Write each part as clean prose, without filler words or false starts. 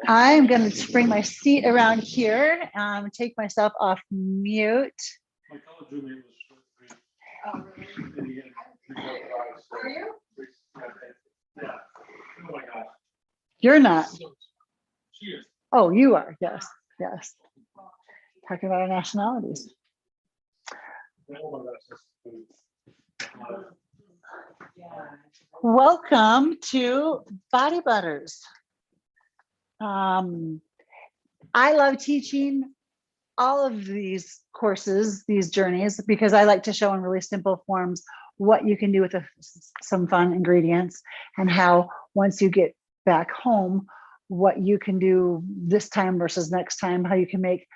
I'm going to bring my seat around here, take myself off mute. My college roommate was really. Are you? Yeah. Oh my gosh. You're not. She is. Oh, you are. Yes. Yes. Talking about our nationalities. Welcome to Body Butters. I love teaching all of these courses, these journeys, because I like to show in really simple forms what you can do with some fun ingredients, and how once you get back home, what you can do this time versus next time, how you can make,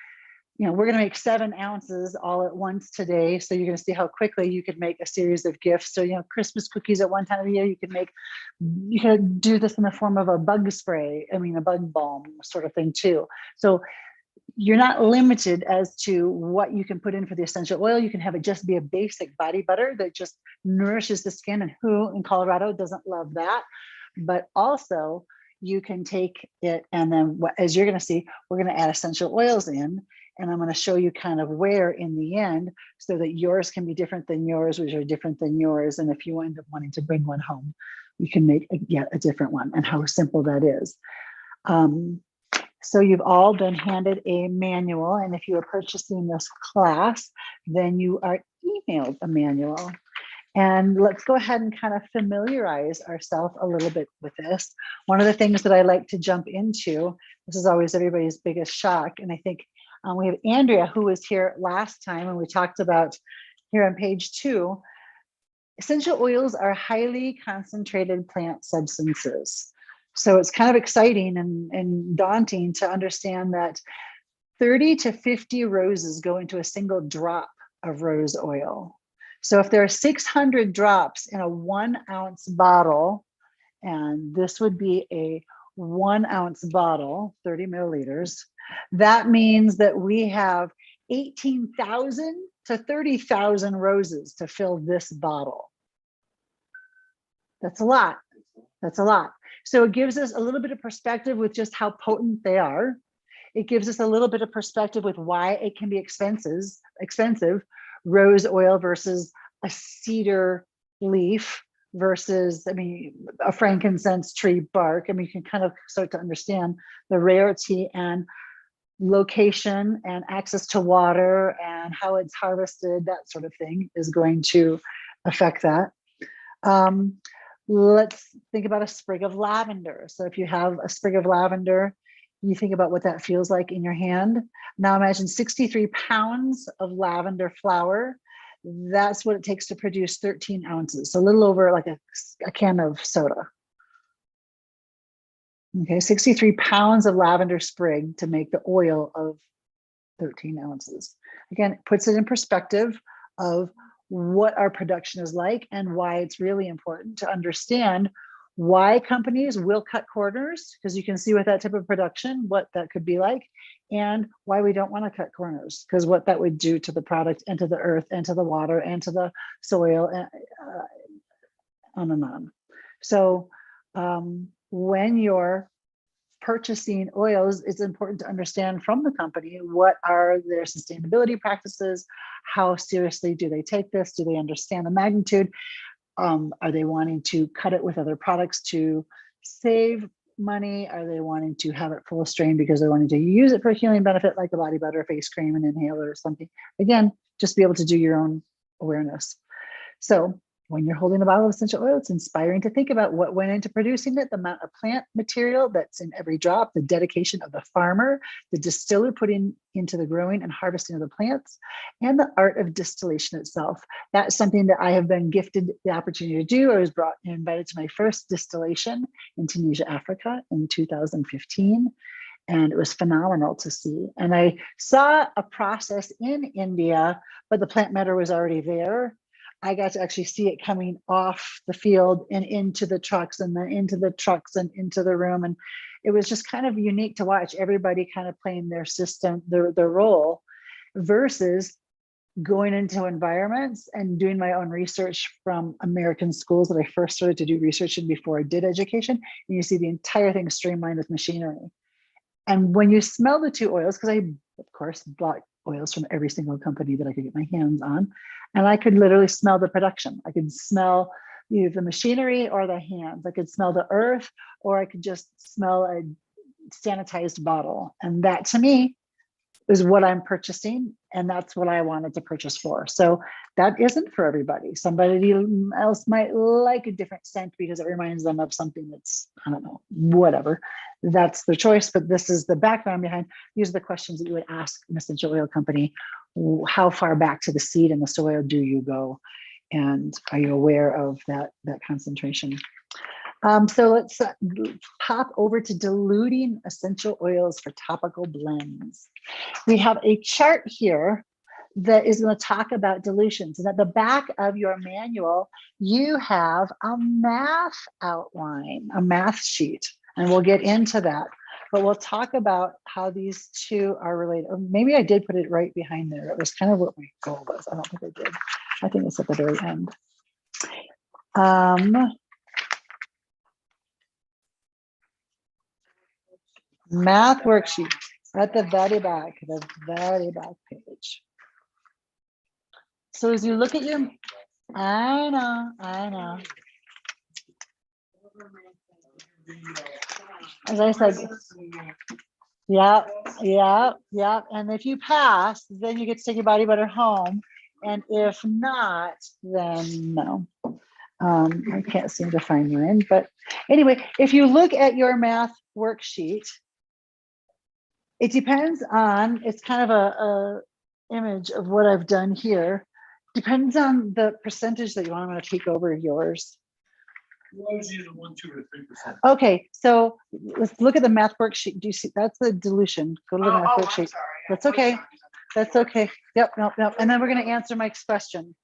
you know, we're going to make 7 ounces all at once today. So you're going to see how quickly you could make a series of gifts. So, you know, Christmas cookies at one time of the year, you could do this in the form of a bug spray. I mean, a bug balm sort of thing too. So you're not limited as to what you can put in for the essential oil. You can have it just be a basic body butter that just nourishes the skin. And who in Colorado doesn't love that? But also you can take it, and then as you're going to see, we're going to add essential oils in. And I'm going to show you kind of where in the end, so that yours can be different than yours, which are different than yours. And if you end up wanting to bring one home, you can make yet a different one, and how simple that is. So you've all been handed a manual. And if you are purchasing this class, then you are emailed a manual. And let's go ahead and kind of familiarize ourselves a little bit with this. One of the things that I like to jump into, this is always everybody's biggest shock. And I think we have Andrea, who was here last time, and we talked about here on page 2, essential oils are highly concentrated plant substances. So it's kind of exciting and daunting to understand that 30 to 50 roses go into a single drop of rose oil. So if there are 600 drops in a 1 ounce bottle, and this would be a 1 ounce bottle, 30 milliliters, that means that we have 18,000 to 30,000 roses to fill this bottle. That's a lot. That's a lot. So it gives us a little bit of perspective with just how potent they are. It gives us a little bit of perspective with why it can be expensive, rose oil versus a cedar leaf versus, I mean, a frankincense tree bark. I mean, you can kind of start to understand the rarity and location and access to water and how it's harvested, that sort of thing is going to affect that. Let's think about a sprig of lavender. So if you have a sprig of lavender, you think about what that feels like in your hand. Now imagine 63 pounds of lavender flower. That's what it takes to produce 13 ounces. So a little over like a can of soda. Okay, 63 pounds of lavender sprig to make the oil of 13 ounces. Again, it puts it in perspective of what our production is like and why it's really important to understand why companies will cut corners, because you can see with that type of production what that could be like, and why we don't want to cut corners, because what that would do to the product and to the earth and to the water and to the soil, and on and on. So when you're purchasing oils, it's important to understand from the company what are their sustainability practices, how seriously do they take this, do they understand the magnitude, are they wanting to cut it with other products to save money, are they wanting to have it full of strain because they're wanting to use it for a healing benefit like a body butter, face cream, an inhaler or something. Again, just be able to do your own awareness. So when you're holding a bottle of essential oil, it's inspiring to think about what went into producing it, the amount of plant material that's in every drop, the dedication of the farmer, the distiller putting into the growing and harvesting of the plants, and the art of distillation itself. That's something that I have been gifted the opportunity to do. I was invited to my first distillation in Tunisia, Africa in 2015. And it was phenomenal to see. And I saw a process in India, but the plant matter was already there. I got to actually see it coming off the field and into the trucks, and then into the trucks and into the room. And it was just kind of unique to watch everybody kind of playing their system, their role, versus going into environments and doing my own research from American schools that I first started to do research in before I did education. And you see the entire thing streamlined with machinery. And when you smell the two oils, because I, of course, bought oils from every single company that I could get my hands on, and I could literally smell the production. I could smell either the machinery or the hands. I could smell the earth, or I could just smell a sanitized bottle. And that to me is what I'm purchasing, and that's what I wanted to purchase for. So that isn't for everybody. Somebody else might like a different scent because it reminds them of something that's, I don't know, whatever. That's their choice, but this is the background behind. These are the questions that you would ask an essential oil company. How far back to the seed and the soil do you go? And are you aware of that concentration? So let's pop over to diluting essential oils for topical blends. We have a chart here that is going to talk about dilutions. And at the back of your manual, you have a math outline, a math sheet, and we'll get into that. But we'll talk about how these two are related. Or maybe I did put it right behind there. It was kind of what my goal was. I don't think I did. I think it's at the very end. Math worksheet at the very back page. So as you look at your, I know. As I said, yeah. And if you pass, then you get to take your body butter home. And if not, then no. I can't seem to find mine. But anyway, if you look at your math worksheet, it depends on, it's kind of a image of what I've done here. Depends on the percentage that you want. I'm going to take over yours. Why is it 1, 2, or 3%? Okay, so let's look at the math worksheet. Do you see that's the dilution? Go to the math worksheet. That's okay. That's okay. Yep, nope. And then we're going to answer Mike's question,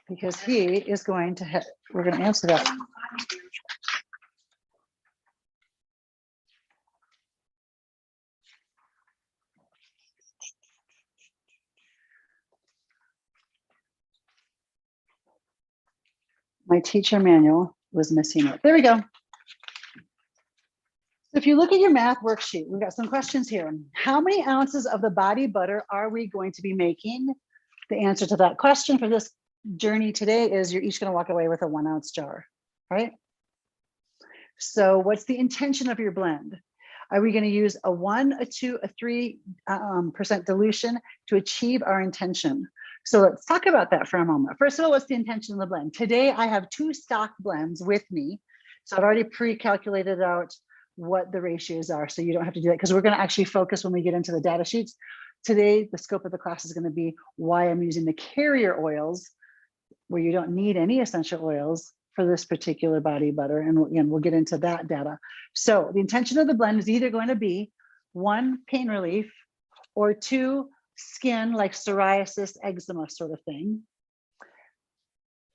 because he is going to we're going to answer that. My teacher manual was missing it. There we go. If you look at your math worksheet, we've got some questions here. How many ounces of the body butter are we going to be making? The answer to that question for this journey today is you're each going to walk away with a 1 ounce jar, right? So what's the intention of your blend? Are we going to use a 1, a 2, a 3% dilution to achieve our intention? So let's talk about that for a moment. First of all, what's the intention of the blend? Today, I have 2 stock blends with me. So I've already pre-calculated out what the ratios are. So you don't have to do that, because we're going to actually focus when we get into the data sheets. Today, the scope of the class is going to be why I'm using the carrier oils, where you don't need any essential oils for this particular body butter. And again, we'll get into that data. So the intention of the blend is either going to be 1, pain relief, or 2, skin, like psoriasis, eczema sort of thing.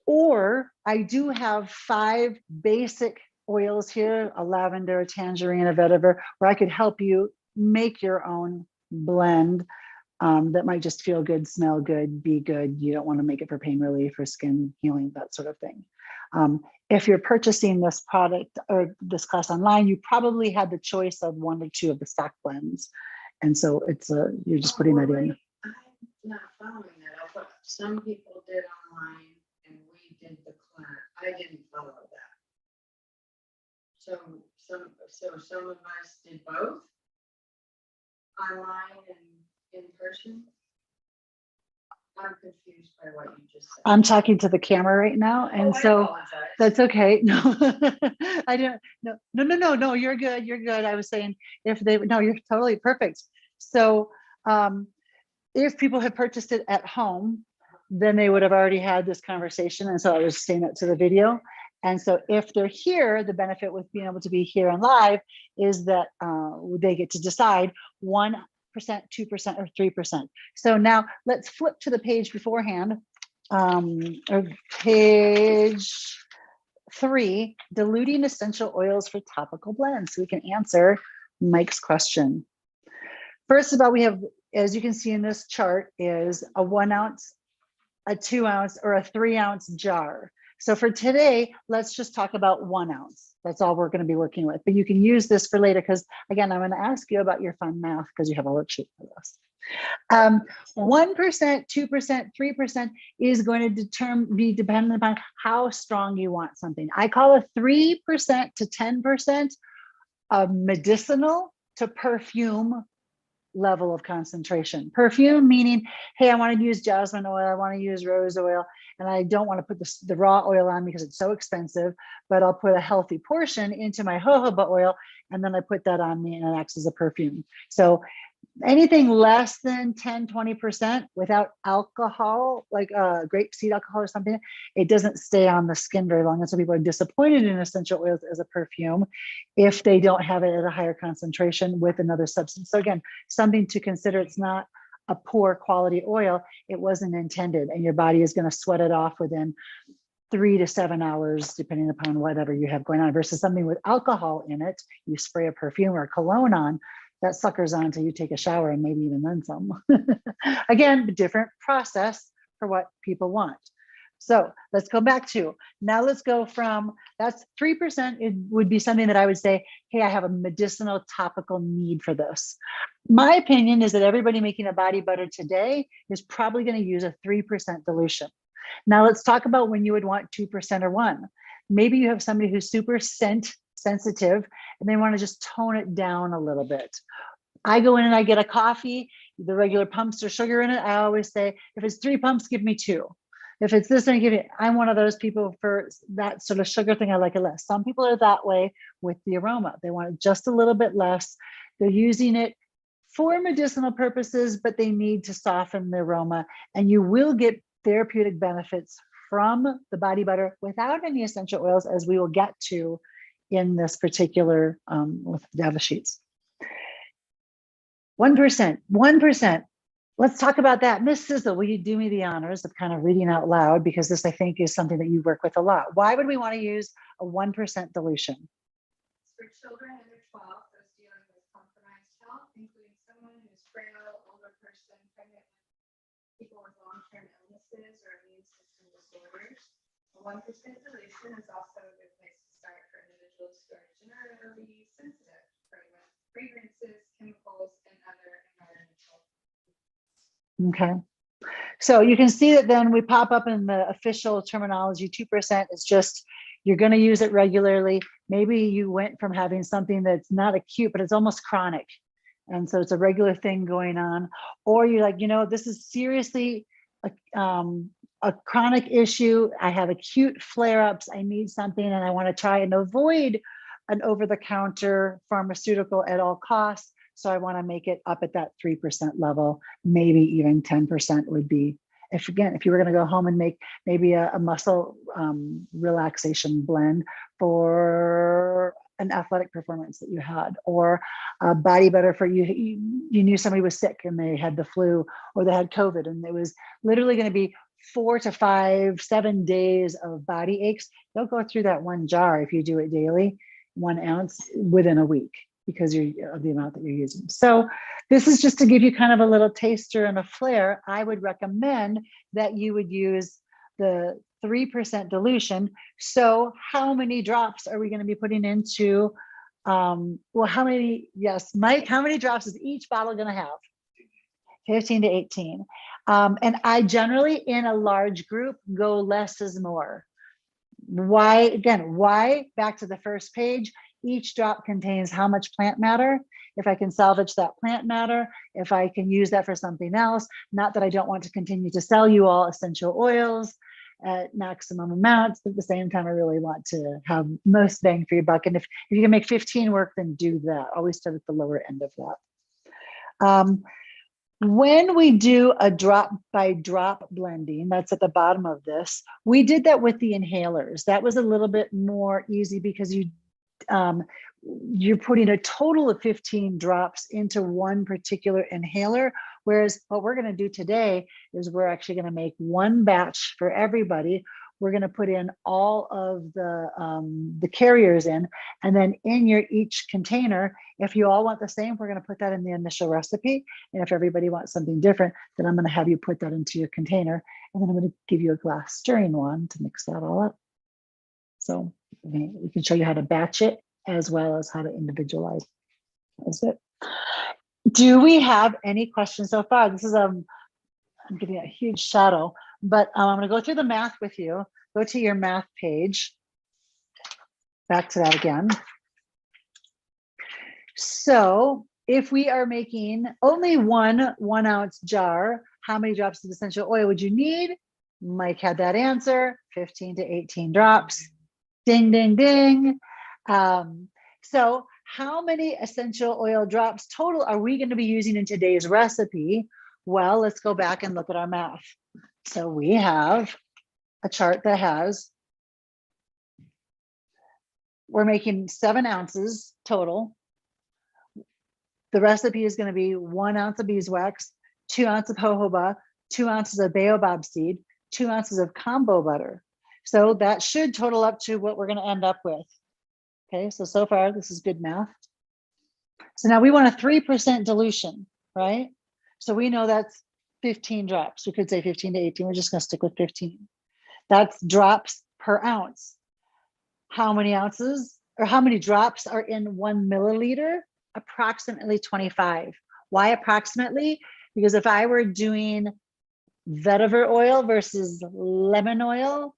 Or I do have 5 basic oils here, a lavender, a tangerine, a vetiver, where I could help you make your own blend that might just feel good, smell good, be good. You don't want to make it for pain relief or skin healing, that sort of thing. If you're purchasing this product or this class online, you probably had the choice of 1 or 2 of the stock blends. And so it's you're just putting that in. I'm not following that. I thought some people did online and we did the class. I didn't follow that. So some of us did both, online and in person. I'm confused by what you just said. I'm talking to the camera right now, and so that's okay. No, I don't. No. You're good. You're good. I was saying if they no, you're totally perfect. So if people had purchased it at home, then they would have already had this conversation, and so I was saying that to the video. And so if they're here, the benefit with being able to be here and live is that they get to decide 1%, 2%, or 3%. So now let's flip to the page beforehand, or page 3, diluting essential oils for topical blends. So we can answer Mike's question. First of all, we have as you can see in this chart, is a 1 ounce, a 2 ounce, or a 3 ounce jar. So for today, let's just talk about 1 ounce. That's all we're going to be working with. But you can use this for later because, again, I'm going to ask you about your fun math because you have a worksheet for this. 1%, 2%, 3% is going to be dependent upon how strong you want something. I call a 3% to 10% a medicinal to perfume level of concentration. Perfume meaning, hey, I want to use jasmine oil, I want to use rose oil, and I don't want to put the raw oil on because it's so expensive, but I'll put a healthy portion into my jojoba oil, and then I put that on me and it acts as a perfume. So anything less than 10, 20% without alcohol, like grape seed alcohol or something, it doesn't stay on the skin very long. And so people are disappointed in essential oils as a perfume if they don't have it at a higher concentration with another substance. So again, something to consider. It's not a poor quality oil. It wasn't intended, and your body is going to sweat it off within 3 to 7 hours, depending upon whatever you have going on, versus something with alcohol in it. You spray a perfume or a cologne on, that suckers on until you take a shower and maybe even then some. Again, different process for what people want. So let's go back to, now let's go from, that's 3%. It would be something that I would say, hey, I have a medicinal topical need for this. My opinion is that everybody making a body butter today is probably going to use a 3% dilution. Now let's talk about when you would want 2% or 1. Maybe you have somebody who's super scent sensitive and they want to just tone it down a little bit. I go in and I get a coffee, the regular pumps or sugar in it. I always say, if it's 3 pumps, give me 2. If it's this, I'm one of those people for that sort of sugar thing. I like it less. Some people are that way with the aroma. They want it just a little bit less. They're using it for medicinal purposes, but they need to soften the aroma, and you will get therapeutic benefits from the body butter without any essential oils, as we will get to in this particular with the data sheets. 1%. Let's talk about that. Miss Sizzle, will you do me the honors of kind of reading out loud, because this, I think, is something that you work with a lot. Why would we want to use a 1% dilution? For children under 12, those dealing with compromised health, including someone who's frail, older person, pregnant, people with long-term illnesses or immune system disorders. A 1% dilution is also a good place to start for individuals who are generally sensitive to fragrances, chemicals, and other environmental. Okay. So you can see that then we pop up in the official terminology, 2% is just, you're going to use it regularly. Maybe you went from having something that's not acute, but it's almost chronic. And so it's a regular thing going on. Or you're like, this is seriously a chronic issue. I have acute flare-ups. I need something and I want to try and avoid an over-the-counter pharmaceutical at all costs. So I want to make it up at that 3% level, maybe even 10% would be, if you were going to go home and make maybe a muscle relaxation blend for an athletic performance that you had, or a body butter for you knew somebody was sick and they had the flu or they had COVID, and it was literally going to be 4 to 5, 7 days of body aches. They'll go through that one jar if you do it daily, 1 ounce within a week, because of the amount that you're using. So this is just to give you kind of a little taster and a flair. I would recommend that you would use the 3% dilution. So how many drops are we going to be putting into, yes, Mike, how many drops is each bottle going to have? 15 to 18. And I generally, in a large group, go less is more. Why? Back to the first page, each drop contains how much plant matter. If I can salvage that plant matter, if I can use that for something else, not that I don't want to continue to sell you all essential oils at maximum amounts, but at the same time, I really want to have most bang for your buck. And if you can make 15 work, then do that. Always start at the lower end of that. When we do a drop by drop blending, that's at the bottom of this, we did that with the inhalers. That was a little bit more easy because you're putting a total of 15 drops into one particular inhaler. Whereas what we're going to do today is we're actually going to make one batch for everybody we're going to put in all of the carriers in, and then in your each container, if you all want the same, we're going to put that in the initial recipe. And if everybody wants something different, then I'm going to have you put that into your container, and then I'm going to give you a glass stirring wand to mix that all up. So we can show you how to batch it as well as how to individualize. That's it. Do we have any questions so far? This is I'm getting a huge shadow, but I'm going to go through the math with you. Go to your math page. Back to that again. So if we are making only one 1 ounce jar, how many drops of essential oil would you need? Mike had that answer, 15 to 18 drops. Ding, ding, ding. So how many essential oil drops total are we going to be using in today's recipe? Well, let's go back and look at our math. So we have a chart that has, we're making 7 ounces total. The recipe is going to be 1 ounce of beeswax, 2 ounces of jojoba, 2 ounces of baobab seed, 2 ounces of Kombo butter. So that should total up to what we're going to end up with. Okay, so far this is good math. So now we want a 3% dilution, right? So we know that's 15 drops. We could say 15 to 18. We're just going to stick with 15. That's drops per ounce. How many ounces or how many drops are in 1 milliliter? Approximately 25. Why approximately? Because if I were doing vetiver oil versus lemon oil,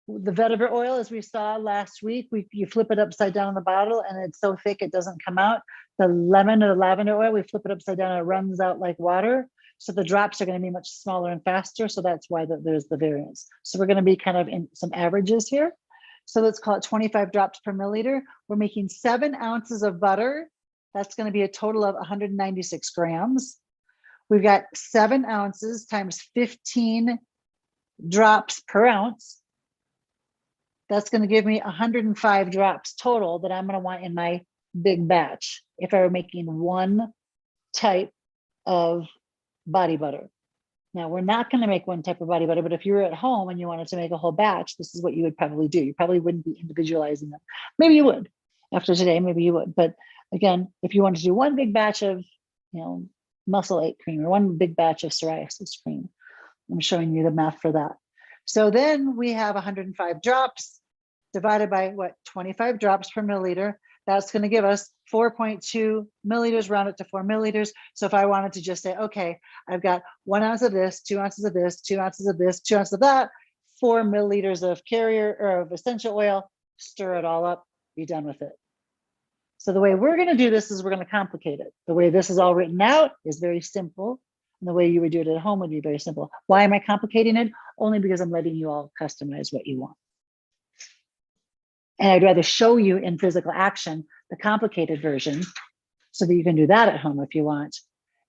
the vetiver oil, as we saw last week, you flip it upside down in the bottle and it's so thick it doesn't come out. The lemon or lavender oil, we flip it upside down and it runs out like water. So the drops are going to be much smaller and faster. So that's why there's the variance. So we're going to be kind of in some averages here. So let's call it 25 drops per milliliter. We're making 7 ounces of butter. That's going to be a total of 196 grams. We've got 7 ounces times 15 drops per ounce. That's going to give me 105 drops total that I'm going to want in my big batch if I were making one type of body butter. Now, we're not going to make one type of body butter, but if you were at home and you wanted to make a whole batch, this is what you would probably do. You probably wouldn't be individualizing them. Maybe you would. After today, maybe you would. But again, if you wanted to do one big batch of, muscle ache cream or one big batch of psoriasis cream, I'm showing you the math for that. So then we have 105 drops divided by what? 25 drops per milliliter. That's going to give us 4.2 milliliters, round it to 4 milliliters. So if I wanted to just say, okay, I've got 1 ounce of this, 2 ounces of this, 2 ounces of this, 2 ounces of that, 4 milliliters of carrier or of essential oil, stir it all up, be done with it. So the way we're going to do this is we're going to complicate it. The way this is all written out is very simple. And the way you would do it at home would be very simple. Why am I complicating it? Only because I'm letting you all customize what you want. And I'd rather show you in physical action the complicated version so that you can do that at home if you want.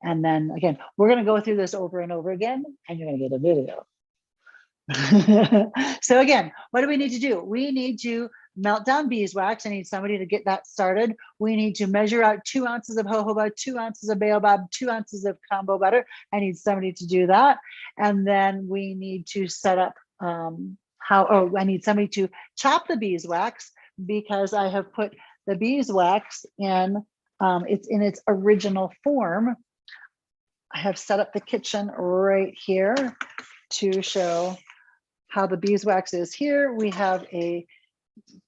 And then again, we're going to go through this over and over again, and you're going to get a video. So again, what do we need to do? We need to melt down beeswax. I need somebody to get that started. We need to measure out 2 ounces of jojoba, 2 ounces of baobab, 2 ounces of Kombo butter. I need somebody to do that. And then we need to set up I need somebody to chop the beeswax because I have put the beeswax in, it's in its original form. I have set up the kitchen right here to show how the beeswax is here. We have a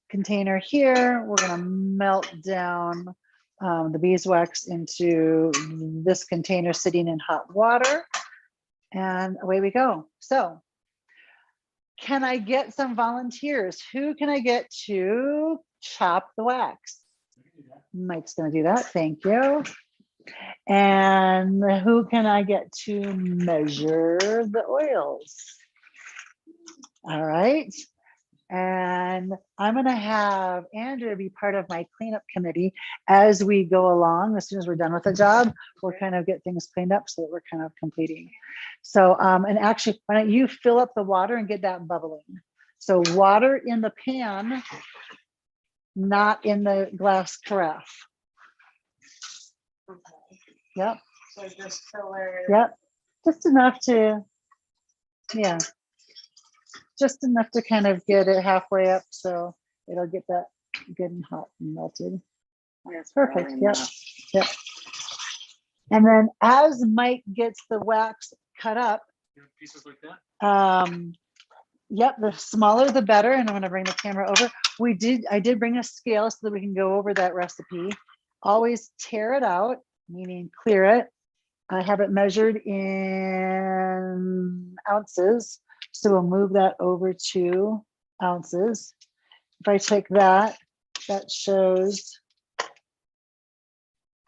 container here. We're going to melt down the beeswax into this container sitting in hot water, and away we go. So can I get some volunteers? Who can I get to chop the wax? Mike's going to do that. Thank you. And who can I get to measure the oils? All right. And I'm going to have Andrea be part of my cleanup committee as we go along. As soon as we're done with the job, we'll kind of get things cleaned up so that we're kind of completing. So, and actually, why don't you fill up the water and get that bubbling? So water in the pan, not in the glass carafe. Yep. So just filler. Yep. Just enough to, yeah. just enough to kind of get it halfway up so it'll get that good and hot and melted. That's Perfect. really Yep. enough. Yep. And then as Mike gets the wax cut up, You know, pieces like that. yep, the smaller the better. And I'm going to bring the camera over. I did bring a scale so that we can go over that recipe. Always tear it out, meaning clear it. I have it measured in ounces. So we'll move that over to ounces. If I take that, that shows,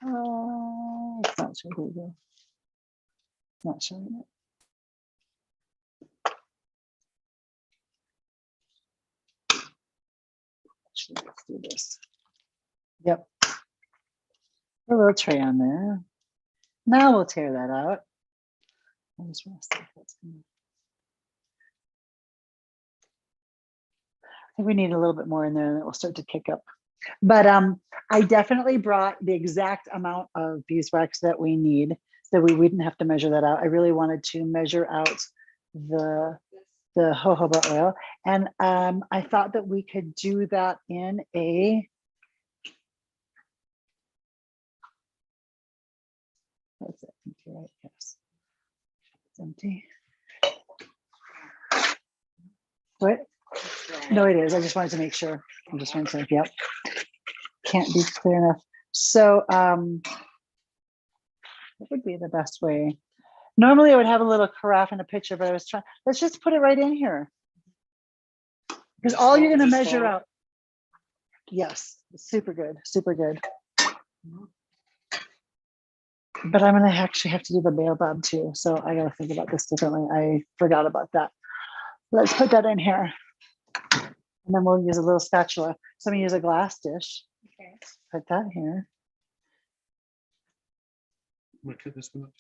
it's not showing it. Not showing it. Actually, let's do this. Yep. A little tray on there. Now we'll tear that out. I just want to see if that's gonna... I think we need a little bit more in there and it will start to kick up. But I definitely brought the exact amount of beeswax that we need so we wouldn't have to measure that out. I really wanted to measure out the jojoba oil. And I thought that we could do that in a, that's it, empty, right? Yes, it's empty. What? No, it is. I just wanted to make sure. I'm just trying to, yep. Can't be clear enough. So what would be the best way? Normally I would have a little carafe and a pitcher, but I was trying, let's just put it right in here. Because all you're going to measure out. Yes, super good, super good. But I'm going to actually have to do the Baobab too. So I got to think about this differently. I forgot about that. Let's put that in here. And then we'll use a little spatula. So I'm going to use a glass dish. Okay. Put that here. I'm gonna cut this one up.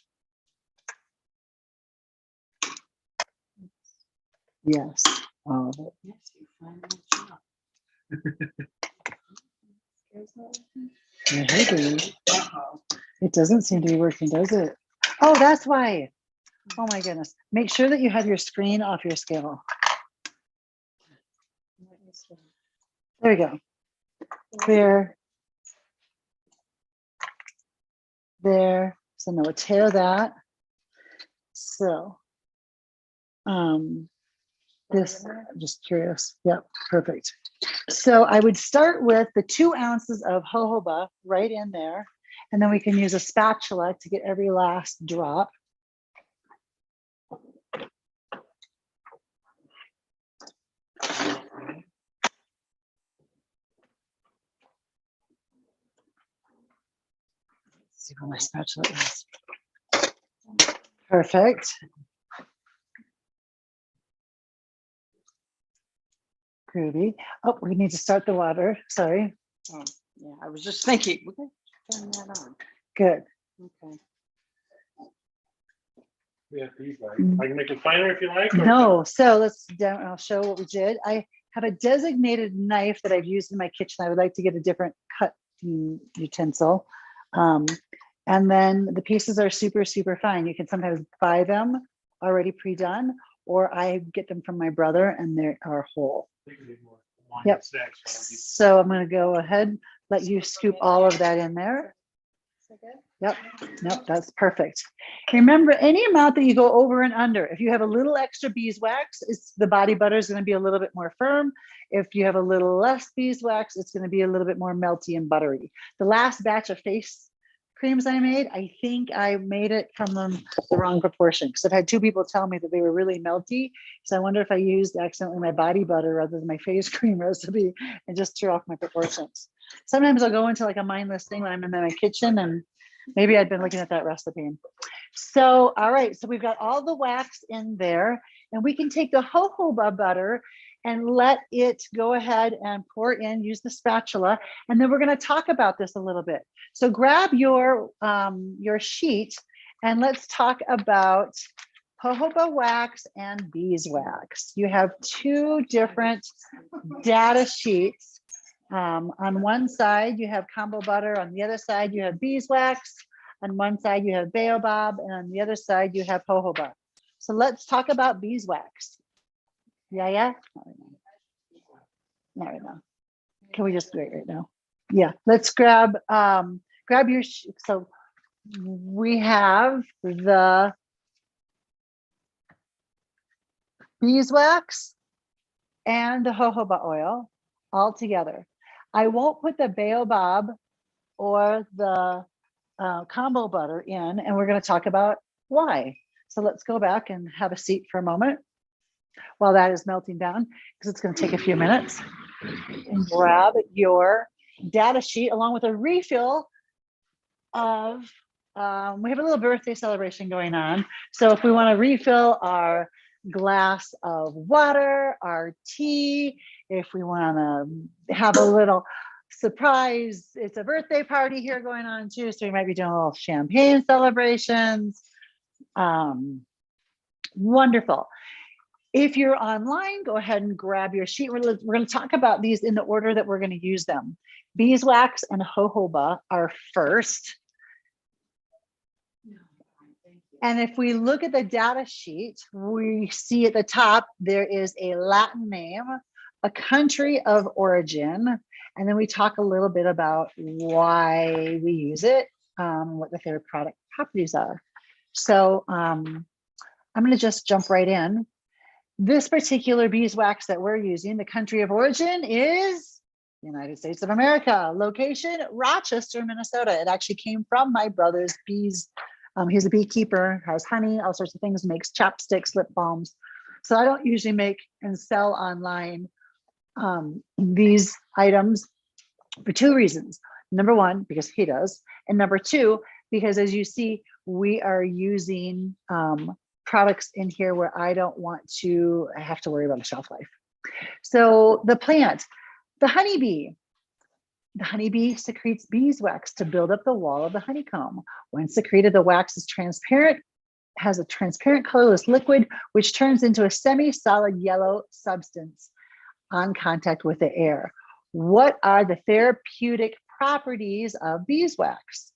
Yes. All of it. Yes, you find that job. Yeah, hey, baby. Uh-oh. It doesn't seem to be working, does it? Oh, that's why. Oh my goodness. Make sure that you have your screen off your scale. There we go. There. There. So now we'll tear that. So this, I'm just curious. Yep, perfect. So I would start with the 2 ounces of jojoba right in there. And then we can use a spatula to get every last drop. Let's see where my spatula is. Perfect. Groovy. Oh, we need to start the water. Sorry. Oh, yeah, I was just thinking, we could turn that on. Good. Okay. Yeah, beeswax. I can make it finer if you like. or- No, so let's down. I'll show what we did. I have a designated knife that I've used in my kitchen. I would like to get a different cut utensil. And then the pieces are super, super fine. You can sometimes buy them already pre-done, or I get them from my brother and they are whole. I think we need more wine Yep. and snacks, so I'll give- So I'm going to go ahead, let you scoop all of that in there. Yep, nope, that's perfect. Remember, any amount that you go over and under, if you have a little extra beeswax, the body butter is going to be a little bit more firm. If you have a little less beeswax, it's going to be a little bit more melty and buttery. The last batch of face creams I made, I think I made it from the wrong proportion, because I've had 2 people tell me that they were really melty. So I wonder if I used accidentally my body butter rather than my face cream recipe and just threw off my proportions. Sometimes I'll go into like a mindless thing when I'm in my kitchen, and maybe I'd been looking at that recipe. So, all right, so we've got all the wax in there, and we can take the jojoba butter and let it go ahead and pour in, use the spatula, and then we're going to talk about this a little bit. So grab your sheet and let's talk about jojoba wax and beeswax. You have 2 different data sheets. On one side, you have Kombo butter. On the other side, you have beeswax. On one side, you have Baobab. And on the other side, you have jojoba. So let's talk about beeswax. Yeah. Not right now. Can we just do it right now? Yeah, let's grab your, so we have the beeswax and the jojoba oil all together. I won't put the Baobab or the Kombo butter in, and we're going to talk about why. So let's go back and have a seat for a moment while that is melting down, because it's going to take a few minutes. And grab your data sheet along with a refill of, we have a little birthday celebration going on. So if we want to refill our glass of water, our tea, if we want to have a little surprise, it's a birthday party here going on too. So we might be doing a little champagne celebrations. Wonderful. If you're online, go ahead and grab your sheet. We're going to talk about these in the order that we're going to use them. Beeswax and jojoba are first. And if we look at the data sheet, we see at the top, there is a Latin name, a country of origin, and then we talk a little bit about why we use it, what the therapeutic properties are. So I'm going to just jump right in. This particular beeswax that we're using, the country of origin is United States of America. Location, Rochester, Minnesota. It actually came from my brother's bees. He's a beekeeper, has honey, all sorts of things, makes chapsticks, lip balms. So I don't usually make and sell online these items for two reasons. Number one, because he does. And number two, because as you see, we are using products in here where I don't want to have to worry about a shelf life. So the plant, the honeybee secretes beeswax to build up the wall of the honeycomb. When secreted, the wax is transparent, has a transparent colorless liquid, which turns into a semi-solid yellow substance on contact with the air. What are the therapeutic properties of beeswax?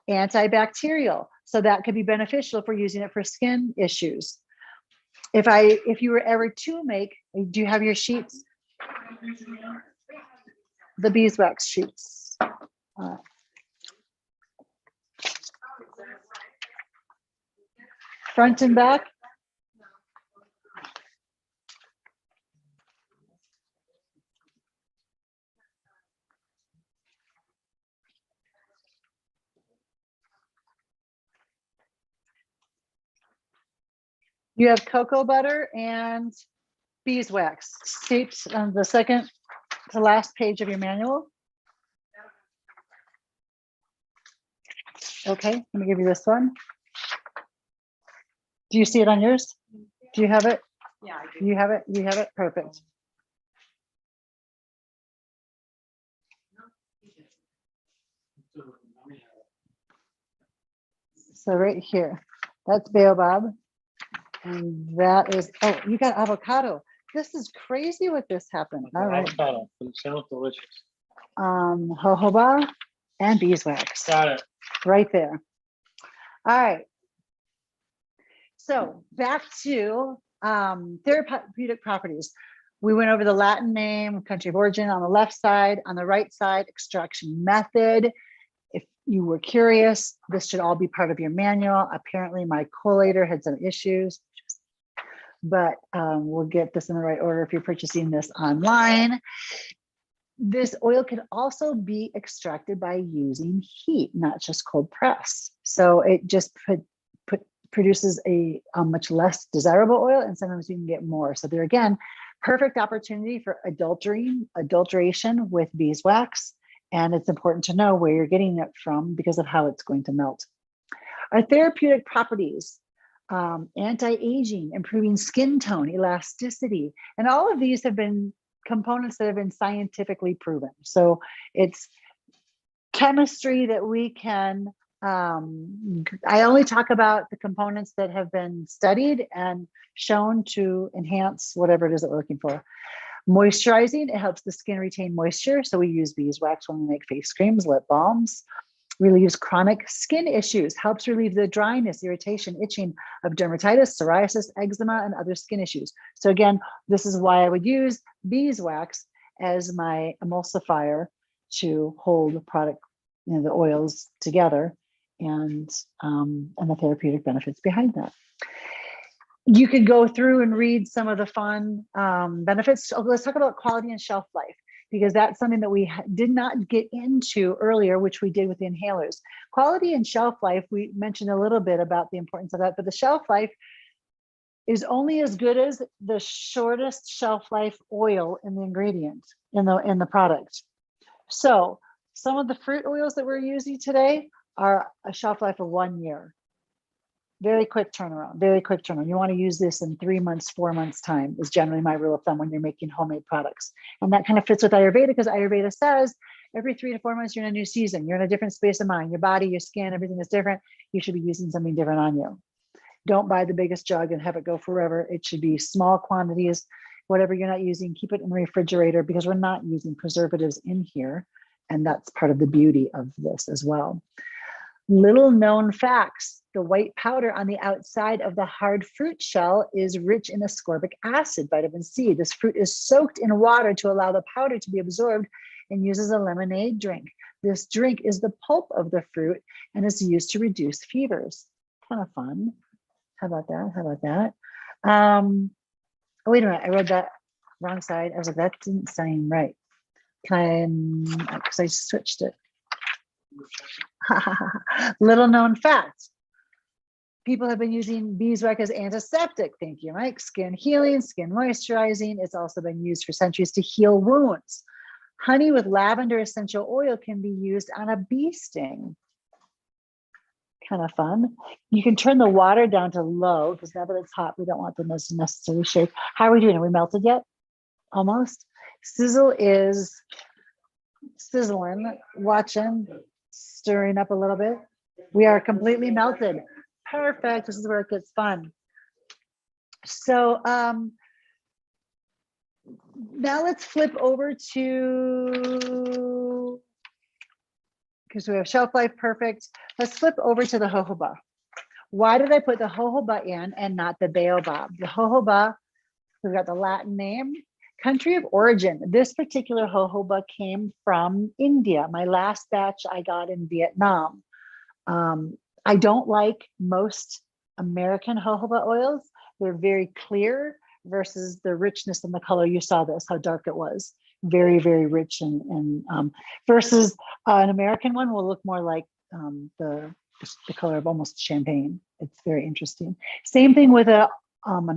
Antibacterial. So that could be beneficial for using it for skin issues. If you were ever to make, do you have your sheets? The beeswax sheets. Front and back. You have cocoa butter and beeswax steeped on the second to last page of your manual. Okay, let me give you this one. Do you see it on yours? Do you have it? Yeah, I do. You have it? You have it? Perfect. So right here, that's Baobab. And that is, oh, you got avocado. This is crazy what this happened. All right. Avocado, but it sounds delicious. Jojoba and beeswax. Got it. Right there. All right. So back to therapeutic properties. We went over the Latin name, country of origin on the left side. On the right side, extraction method. If you were curious, this should all be part of your manual. Apparently my collator had some issues, but we'll get this in the right order if you're purchasing this online. This oil can also be extracted by using heat, not just cold press. So it just produces a much less desirable oil, and sometimes you can get more. So there again, perfect opportunity for adulteration with beeswax. And it's important to know where you're getting it from because of how it's going to melt. Our therapeutic properties, anti-aging, improving skin tone, elasticity, and all of these have been components that have been scientifically proven. So it's chemistry that we can, I only talk about the components that have been studied and shown to enhance whatever it is that we're looking for. Moisturizing, it helps the skin retain moisture. So we use beeswax when we make face creams, lip balms. relieves chronic skin issues, helps relieve the dryness, irritation, itching of dermatitis, psoriasis, eczema, and other skin issues. So again, this is why I would use beeswax as my emulsifier to hold the product, the oils together, and the therapeutic benefits behind that. You could go through and read some of the fun benefits. So let's talk about quality and shelf life, because that's something that we did not get into earlier, which we did with the inhalers. Quality and shelf life, we mentioned a little bit about the importance of that, but the shelf life is only as good as the shortest shelf life oil in the ingredient, in the product. So some of the fruit oils that we're using today are a shelf life of 1 year. Very quick turnaround, very quick turnaround. You want to use this in 3 months, 4 months time is generally my rule of thumb when you're making homemade products. And that kind of fits with Ayurveda, because Ayurveda says every 3 to 4 months, you're in a new season. You're in a different space of mind. Your body, your skin, everything is different. You should be using something different on you. Don't buy the biggest jug and have it go forever. It should be small quantities. Whatever you're not using, keep it in the refrigerator, because we're not using preservatives in here. And that's part of the beauty of this as well. Little known facts: the white powder on the outside of the hard fruit shell is rich in ascorbic acid, vitamin C. This fruit is soaked in water to allow the powder to be absorbed and uses a lemonade drink. This drink is the pulp of the fruit and is used to reduce fevers. Kind of fun. How about that? How about that? Oh, wait a minute. I read that wrong side. I was like, that didn't sound right. Because I switched it. Little known fact: people have been using beeswax as antiseptic. Thank you, Mike. Skin healing, skin moisturizing. It's also been used for centuries to heal wounds. Honey with lavender essential oil can be used on a bee sting. Kind of fun. You can turn the water down to low, because now that it's hot, we don't want the necessary shake. How are we doing? Are we melted yet? Almost. Sizzle is sizzling, watching, stirring up a little bit. We are completely melted. Perfect. This is where it gets fun. So now let's flip over to, because we have shelf life, perfect. Let's flip over to the jojoba. Why did I put the jojoba in and not the baobab? The jojoba, we've got the Latin name. Country of origin: this particular jojoba came from India. My last batch I got in Vietnam. I don't like most American jojoba oils. They're very clear versus the richness and the color. You saw this, how dark it was. Very, very rich, and versus an American one will look more like the color of almost champagne. It's very interesting. Same thing with an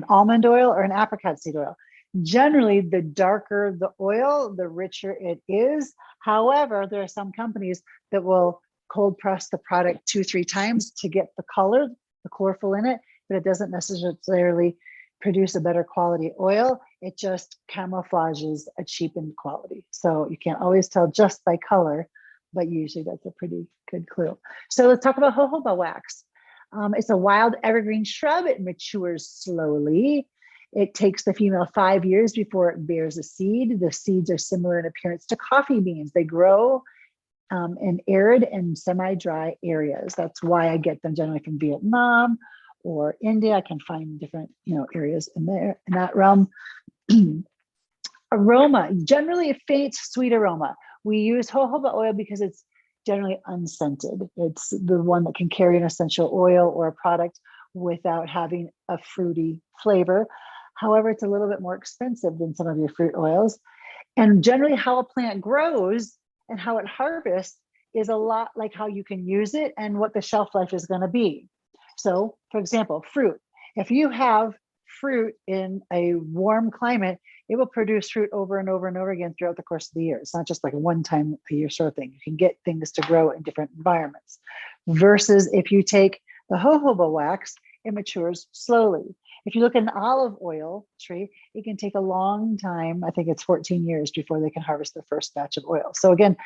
almond oil or an apricot seed oil. Generally, the darker the oil, the richer it is. However, there are some companies that will cold press the product 2-3 times to get the color, the chlorophyll in it, but it doesn't necessarily produce a better quality oil. It just camouflages a cheapened quality. So you can't always tell just by color, but usually that's a pretty good clue. So let's talk about jojoba wax. It's a wild evergreen shrub. It matures slowly. It takes the female 5 years before it bears a seed. The seeds are similar in appearance to coffee beans. They grow in arid and semi-dry areas. That's why I get them generally from Vietnam or India. I can find different, areas in there, in that realm. Aroma, generally a faint, sweet aroma. We use jojoba oil because it's generally unscented. It's the one that can carry an essential oil or a product without having a fruity flavor. However, it's a little bit more expensive than some of your fruit oils. And generally how a plant grows and how it harvests is a lot like how you can use it and what the shelf life is going to be. So, for example, fruit. If you have fruit in a warm climate, it will produce fruit over and over and over again throughout the course of the year. It's not just like a one-time a year sort of thing. You can get things to grow in different environments. Versus if you take the jojoba wax, it matures slowly. If you look at an olive oil tree, it can take a long time. I think it's 14 years before they can harvest their first batch of oil. So again,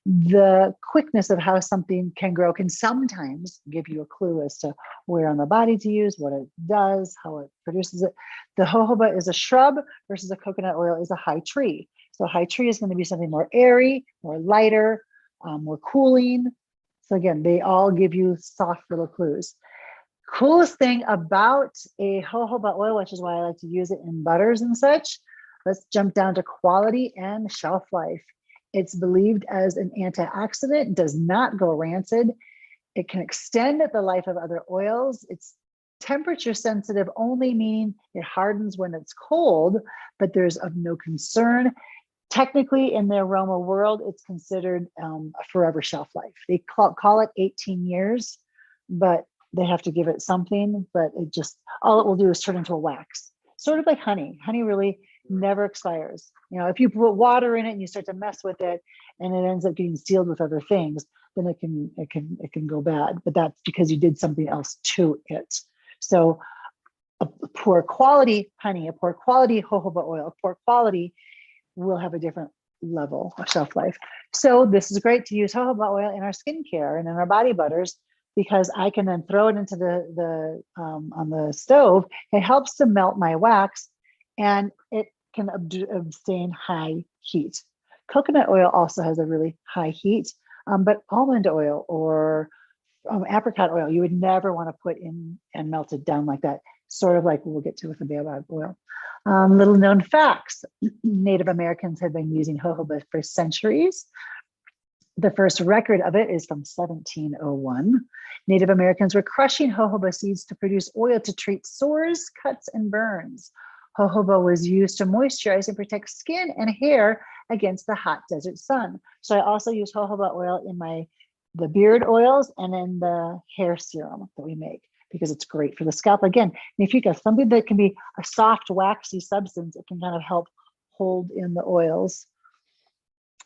the quickness of how something can grow can sometimes give you a clue as to where on the body to use, what it does, how it produces it. The jojoba is a shrub versus a coconut oil is a high tree. So a high tree is going to be something more airy, more lighter, more cooling. So again, they all give you soft little clues. Coolest thing about a jojoba oil, which is why I like to use it in butters and such, let's jump down to quality and shelf life. It's believed as an antioxidant, does not go rancid. It can extend the life of other oils. It's temperature sensitive only, meaning it hardens when it's cold, but there's of no concern. Technically, in the aroma world, it's considered a forever shelf life. They call it 18 years, but they have to give it something, but it just, all it will do is turn into a wax. Sort of like honey. Honey really never expires. You know, if you put water in it and you start to mess with it and it ends up getting sealed with other things, then it can go bad. But that's because you did something else to it. So a poor quality honey, a poor quality jojoba oil, a poor quality will have a different level of shelf life. So this is great to use jojoba oil in our skincare and in our body butters, because I can then throw it into the on the stove. It helps to melt my wax, and it can abstain high heat. Coconut oil also has a really high heat, but almond oil or apricot oil, you would never want to put in and melt it down like that. Sort of like we'll get to with the Baobab oil. Little known facts: Native Americans have been using jojoba for centuries. The first record of it is from 1701. Native Americans were crushing jojoba seeds to produce oil to treat sores, cuts, and burns. Jojoba was used to moisturize and protect skin and hair against the hot desert sun. So I also use jojoba oil in the beard oils and in the hair serum that we make, because it's great for the scalp. Again, if you got something that can be a soft, waxy substance, it can kind of help hold in the oils.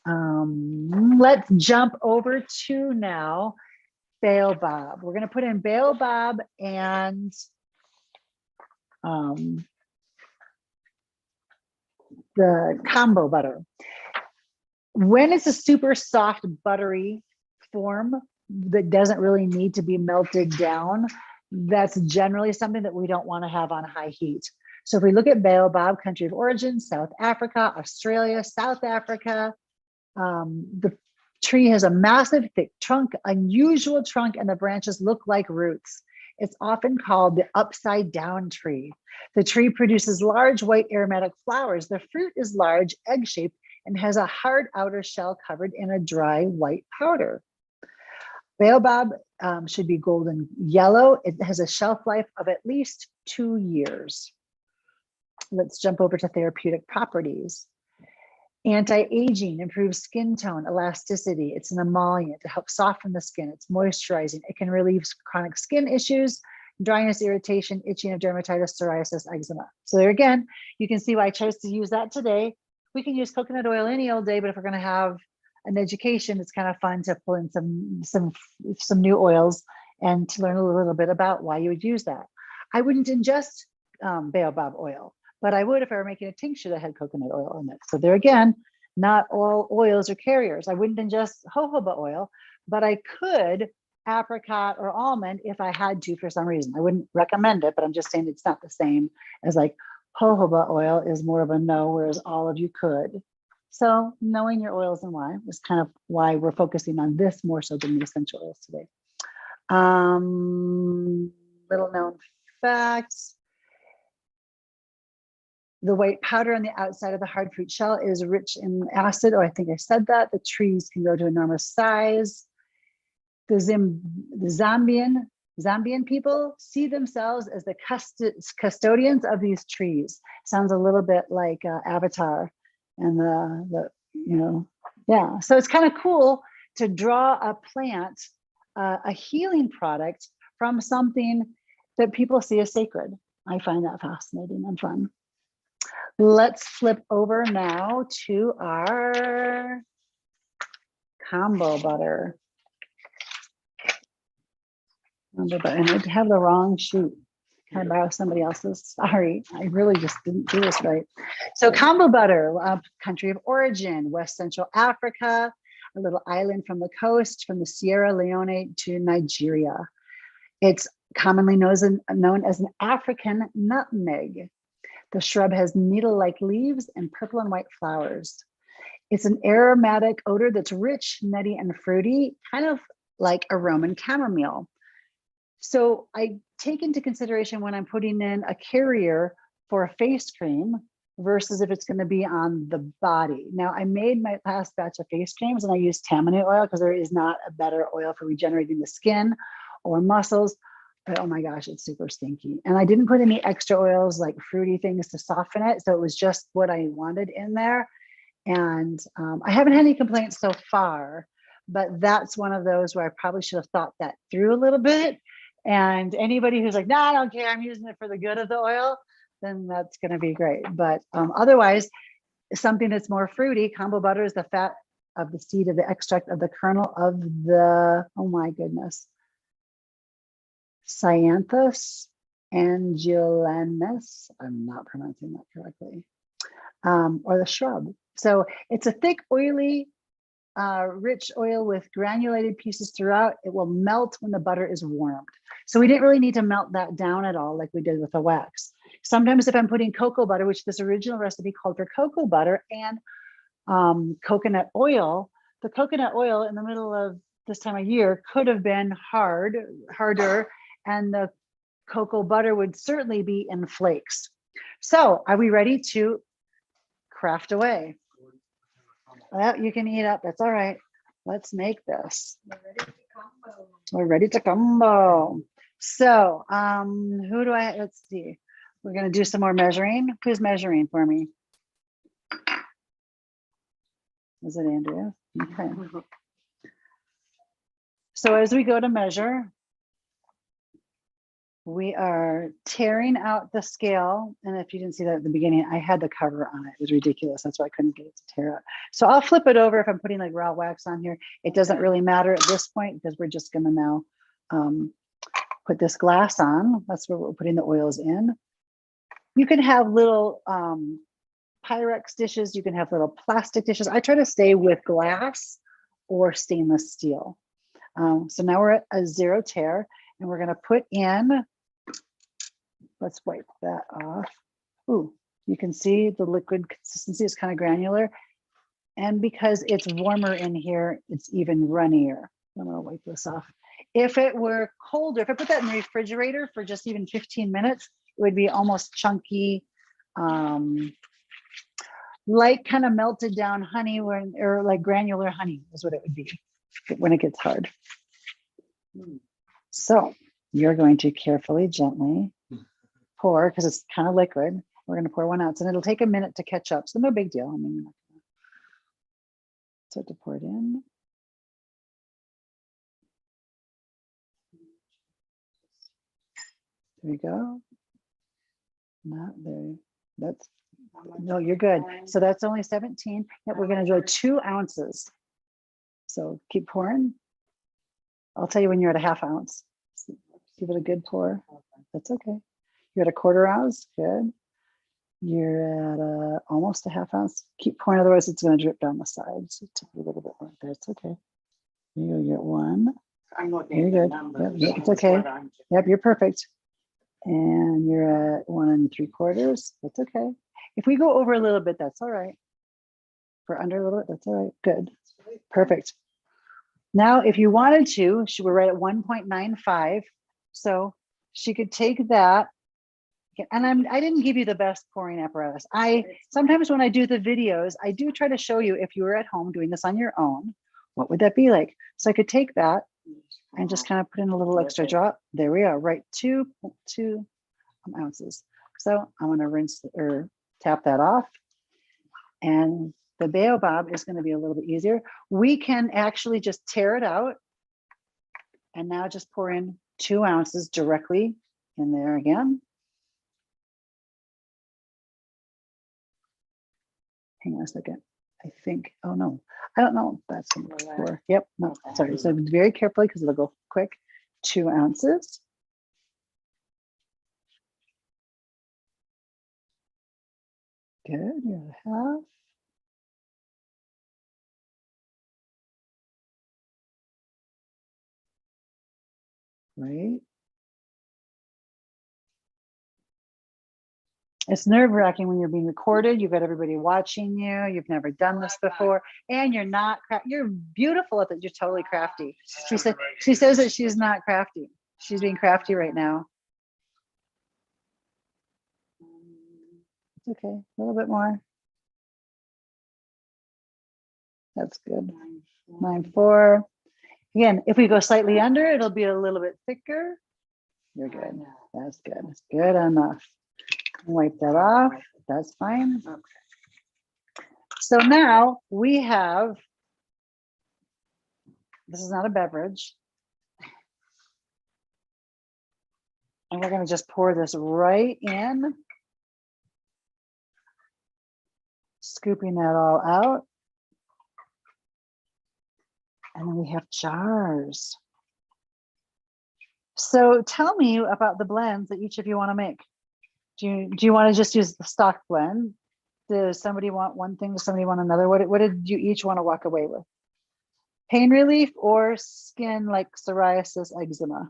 Let's jump over to now Baobab. We're going to put in Baobab and the Kombo butter. When it's a super soft, buttery form that doesn't really need to be melted down, that's generally something that we don't want to have on high heat. So if we look at Baobab, country of origin, South Africa, Australia, South Africa, the tree has a massive, thick trunk, unusual trunk, and the branches look like roots. It's often called the upside down tree. The tree produces large white aromatic flowers. The fruit is large, egg-shaped, and has a hard outer shell covered in a dry white powder. Baobab should be golden yellow. It has a shelf life of at least 2 years. Let's jump over to therapeutic properties. Anti-aging, improves skin tone, elasticity. It's an emollient to help soften the skin. It's moisturizing. It can relieve chronic skin issues, dryness, irritation, itching of dermatitis, psoriasis, eczema. So there again, you can see why I chose to use that today. We can use coconut oil any old day, but if we're going to have an education, it's kind of fun to pull in some new oils and to learn a little bit about why you would use that. I wouldn't ingest Baobab oil, but I would if I were making a tincture that had coconut oil in it. So there again, not all oils are carriers. I wouldn't ingest jojoba oil, but I could apricot or almond if I had to for some reason. I wouldn't recommend it, but I'm just saying it's not the same as like jojoba oil is more of a no, whereas all of you could. So knowing your oils and why is kind of why we're focusing on this more so than the essential oils today. Little known facts. The white powder on the outside of the hard fruit shell is rich in acid. Oh, I think I said that. The trees can grow to enormous size. The Zambian people see themselves as the custodians of these trees. Sounds a little bit like Avatar and yeah. So it's kind of cool to draw a plant, a healing product from something that people see as sacred. I find that fascinating and fun. Let's flip over now to our Kombo butter. And I have the wrong sheet. Can I borrow somebody else's? Sorry, I really just didn't do this right. So Kombo butter, country of origin, West Central Africa, a little island from the coast, from the Sierra Leone to Nigeria. It's commonly known as an African nutmeg. The shrub has needle-like leaves and purple and white flowers. It's an aromatic odor that's rich, nutty, and fruity, kind of like a Roman chamomile. So I take into consideration when I'm putting in a carrier for a face cream versus if it's going to be on the body. Now, I made my last batch of face creams and I used tamanate oil because there is not a better oil for regenerating the skin or muscles. But oh my gosh, it's super stinky. And I didn't put any extra oils like fruity things to soften it. So it was just what I wanted in there. And I haven't had any complaints so far, but that's one of those where I probably should have thought that through a little bit. And anybody who's like, nah, I don't care, I'm using it for the good of the oil, then that's going to be great. But otherwise, something that's more fruity, Kombo butter is the fat of the seed of the extract of the kernel of the, oh my goodness, Cyanthus anguilensis. I'm not pronouncing that correctly. Or the shrub. So it's a thick, oily, rich oil with granulated pieces throughout. It will melt when the butter is warmed. So we didn't really need to melt that down at all like we did with the wax. Sometimes if I'm putting cocoa butter, which this original recipe called for cocoa butter and coconut oil, the coconut oil in the middle of this time of year could have been harder, and the cocoa butter would certainly be in flakes. So are we ready to craft away? Well, you can eat up, that's all right. Let's make this. We're ready to combo. So who do I, let's see. We're gonna do some more measuring. Who's measuring for me? Is it Andrea? Okay. So as we go to measure, we are tearing out the scale. And if you didn't see that at the beginning, I had the cover on it. It was ridiculous. That's why I couldn't get it to tear out. So I'll flip it over if I'm putting like raw wax on here. It doesn't really matter at this point because we're just gonna now put this glass on. That's where we're putting the oils in. You can have little Pyrex dishes. You can have little plastic dishes. I try to stay with glass or stainless steel. So now we're at a 0 tear and we're gonna put in, let's wipe that off. Ooh, you can see the liquid consistency is kind of granular. And because it's warmer in here, it's even runnier. I'm gonna wipe this off. If it were colder, if I put that in the refrigerator for just even 15 minutes, it would be almost chunky, like kind of melted down honey or like granular honey is what it would be when it gets hard. So you're going to carefully, gently pour, because it's kind of liquid. We're going to pour 1 ounce and it'll take a minute to catch up. So no big deal. I mean, you're not gonna start to pour it in. There we go. Not there. That's, no, you're good. So that's only 17. Yep, we're going to do 2 ounces. So keep pouring. I'll tell you when you're at a 1/2 ounce. Give it a good pour. That's okay. You're at a 1/4 ounce. Good. You're at almost a 1/2 ounce. Keep pouring, otherwise it's going to drip down the sides. So take a little bit more. That's okay. There you go. You're at 1. You're good. Yep, it's okay. Yep, you're perfect. And you're at 1 3/4. That's okay. If we go over a little bit, that's all right. For under a little bit, that's all right. Good. Perfect. Now, if you wanted to, we're right at 1.95. So she could take that. And I didn't give you the best pouring apparatus. Sometimes when I do the videos, I do try to show you if you were at home doing this on your own, what would that be like? So I could take that and just kind of put in a little extra drop. There we are, right, 2.2 ounces. So I'm going to rinse or tap that off. And the Baobab is going to be a little bit easier. We can actually just tear it out and now just pour in 2 ounces directly in there again. Hang on a second. I think, oh no, I don't know if that's going to pour. Yep, no, sorry. So very carefully because it'll go quick. 2 ounces. Good, you're at 1/2. Right. It's nerve-wracking when you're being recorded. You've got everybody watching you. You've never done this before, and you're not. You're beautiful at that. You're totally crafty. She says that she's not crafty. She's being crafty right now. It's okay. A little bit more. That's good. 9.4. Again, if we go slightly under, it'll be a little bit thicker. You're good. That's good. It's good enough. Wipe that off. That's fine. Okay. So now we have, this is not a beverage. And we're going to just pour this right in. Scooping that all out. And then we have jars. So tell me about the blends that each of you want to make. Do you want to just use the stock blend? Does somebody want one thing? Does somebody want another? What did you each want to walk away with? Pain relief or skin like psoriasis, eczema?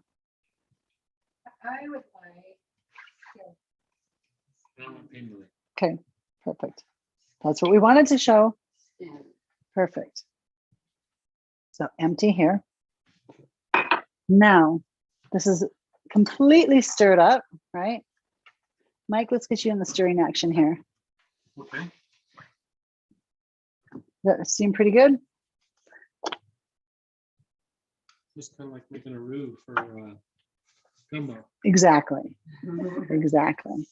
I would like, Okay, perfect. That's what we wanted to show. Skin. Perfect. So empty here. Now, this is completely stirred up, right? Mike, let's get you in the stirring action here. Okay. That seem pretty good? Just kind of like making a roux for Kombo. Exactly, exactly.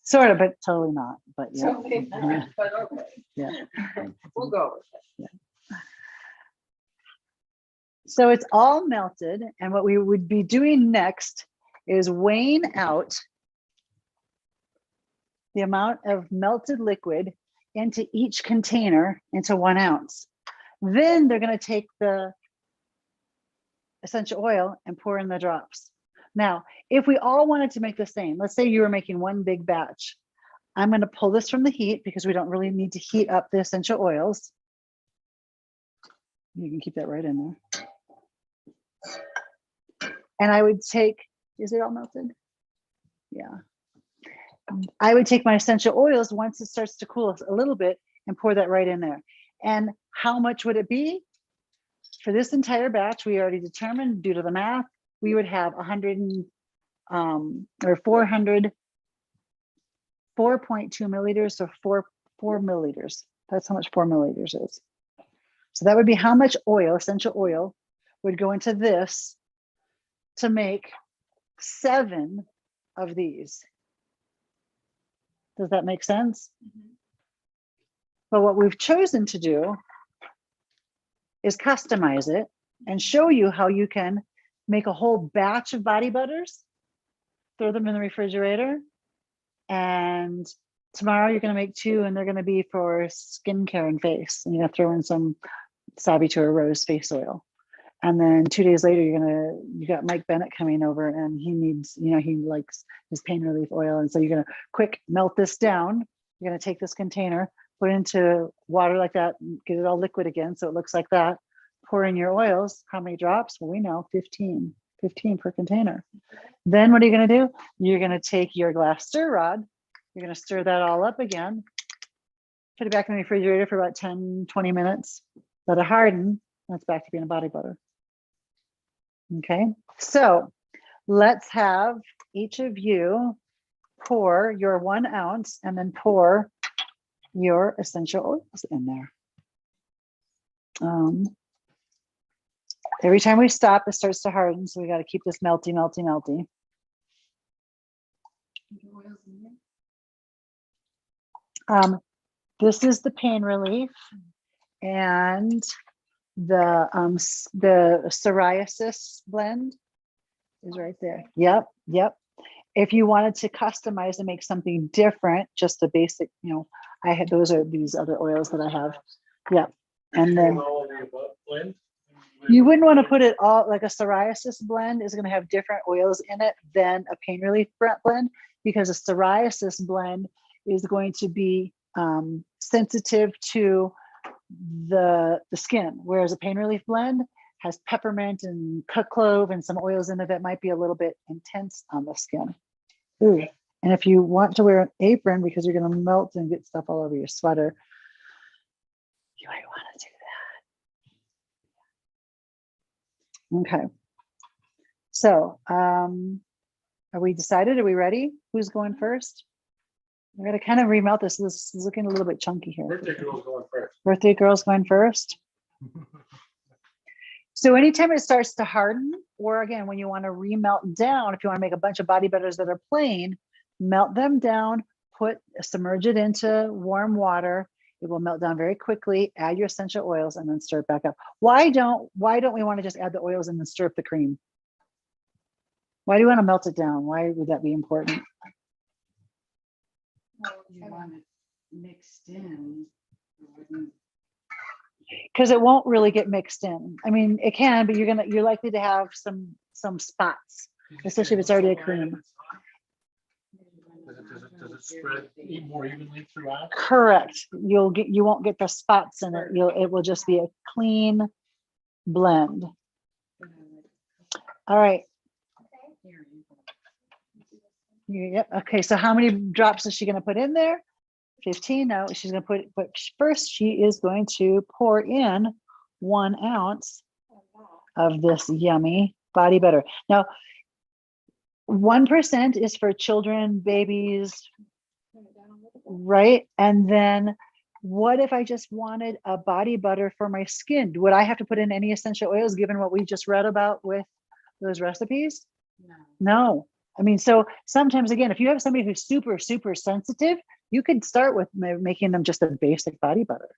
Sort of, but totally not, but yeah. Totally not, but okay. Yeah. We'll go with it. So it's all melted, and what we would be doing next is weighing out the amount of melted liquid into each container into 1 ounce. Then they're going to take the essential oil and pour in the drops. Now, if we all wanted to make the same, let's say you were making one big batch. I'm going to pull this from the heat because we don't really need to heat up the essential oils. You can keep that right in there. And I would take, is it all melted? Yeah. I would take my essential oils once it starts to cool a little bit and pour that right in there. And how much would it be? For this entire batch, we already determined due to the math, we would have 4.2 milliliters or 4 milliliters. That's how much 4 milliliters is. So that would be how much oil, essential oil, would go into this to make 7 of these. Does that make sense? But what we've chosen to do is customize it and show you how you can make a whole batch of body butters, throw them in the refrigerator, and tomorrow you're going to make 2 and they're going to be for skincare and face. And you're going to throw in some Saboteur Rose face oil. And then 2 days later, you got Mike Bennett coming over and he needs, he likes his pain relief oil. And so you're going to quick melt this down. You're going to take this container, put it into water like that, and get it all liquid again. So it looks like that. Pour in your oils. How many drops? Well, we know 15 per container. Then what are you going to do? You're going to take your glass stir rod. You're going to stir that all up again. Put it back in the refrigerator for about 10, 20 minutes. Let it harden. That's back to being a body butter. Okay, so let's have each of you pour your 1 ounce and then pour your essential oils in there. Every time we stop, it starts to harden, so we got to keep this melty, melty, melty. This is the pain relief and the psoriasis blend is right there. Yep. If you wanted to customize and make something different, just a basic, I had, those are these other oils that I have. Yep. And then All of the above blend. you wouldn't want to put it all, like a psoriasis blend is going to have different oils in it than a pain relief blend, because a psoriasis blend is going to be sensitive to the skin, whereas a pain relief blend has peppermint and cut clove and some oils in it that might be a little bit intense on the skin. Ooh, And if you want to wear an apron because you're going to melt and get stuff all over your sweater, you might want to do that. Okay. So, are we decided? Are we ready? Who's going first? We're going to kind of remelt this. This is looking a little bit chunky here. Birthday girl's going first. Birthday girl's going first. So anytime it starts to harden, or again, when you want to remelt down, if you want to make a bunch of body butters that are plain, melt them down, submerge it into warm water. It will melt down very quickly. Add your essential oils and then stir it back up. Why don't we want to just add the oils and then stir up the cream? Why do you want to melt it down? Why would that be important? You want it mixed in. It wouldn't- Because it won't really get mixed in. I mean, it can, but you're likely to have some spots, especially if it's already a cream. Does it spread more evenly throughout? Correct. You won't get the spots in it. It will just be a clean blend. All right. Yep. Okay. So how many drops is she going to put in there? 15. No, she's going to but first she is going to pour in 1 ounce of this yummy body butter. Now, 1% is for children, babies, right? And then what if I just wanted a body butter for my skin? Would I have to put in any essential oils given what we just read about with those recipes? No. I mean, so sometimes, again, if you have somebody who's super, super sensitive, you could start with making them just a basic body butter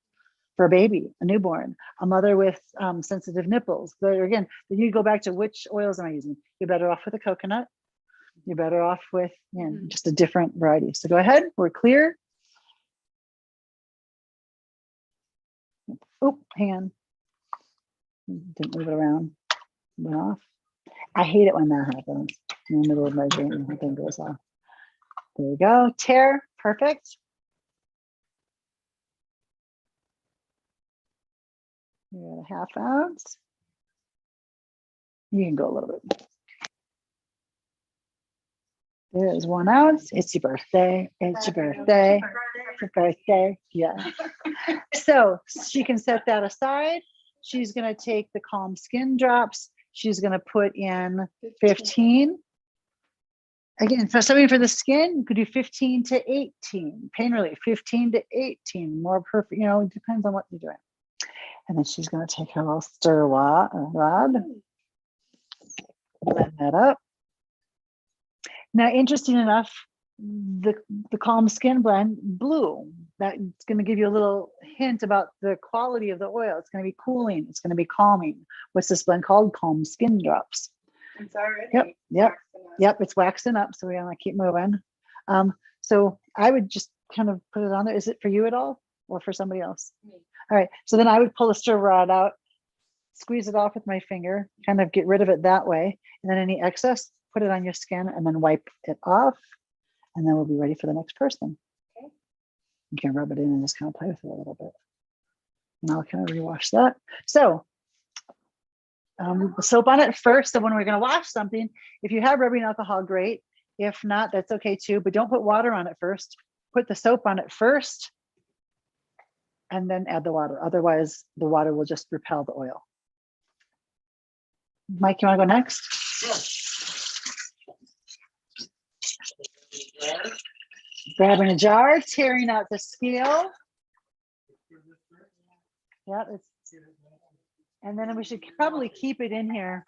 for a baby, a newborn, a mother with sensitive nipples. But again, then you go back to which oils am I using? You're better off with a coconut. You're better off with just a different variety. So go ahead, we're clear. Oh, hang on. Didn't move it around. Went off. I hate it when that happens. In the middle of measuring and the thing goes off. There we go. Tear, perfect. You got a 1/2 ounce. You can go a little bit. There's 1 ounce. It's your birthday. It's your birthday. It's your birthday. Yeah. So she can set that aside. She's going to take the Calm Skin drops. She's going to put in 15. Again, for something for the skin, you could do 15 to 18. Pain relief, 15 to 18. More perfect, it depends on what you're doing. And then she's going to take her little stir rod, blend that up. Now, interesting enough, the Calm Skin Blend blue, that's going to give you a little hint about the quality of the oil. It's going to be cooling. It's going to be calming. What's this blend called? Calm Skin Drops. It's already. Yep. It's waxing up. So we want to keep moving. So I would just kind of put it on there. Is it for you at all or for somebody else? Me. All right. So then I would pull the stir rod out, squeeze it off with my finger, kind of get rid of it that way. And then any excess, put it on your skin and then wipe it off. And then we'll be ready for the next person. Okay. You can rub it in and just kind of play with it a little bit. And I'll kind of rewash that. So the soap on it first. So when we're going to wash something, if you have rubbing alcohol, great. If not, that's okay too. But don't put water on it first. Put the soap on it first and then add the water. Otherwise, the water will just repel the oil. Mike, you want to go next? Grabbing a jar, tearing out the scale. Yeah, and then we should probably keep it in here.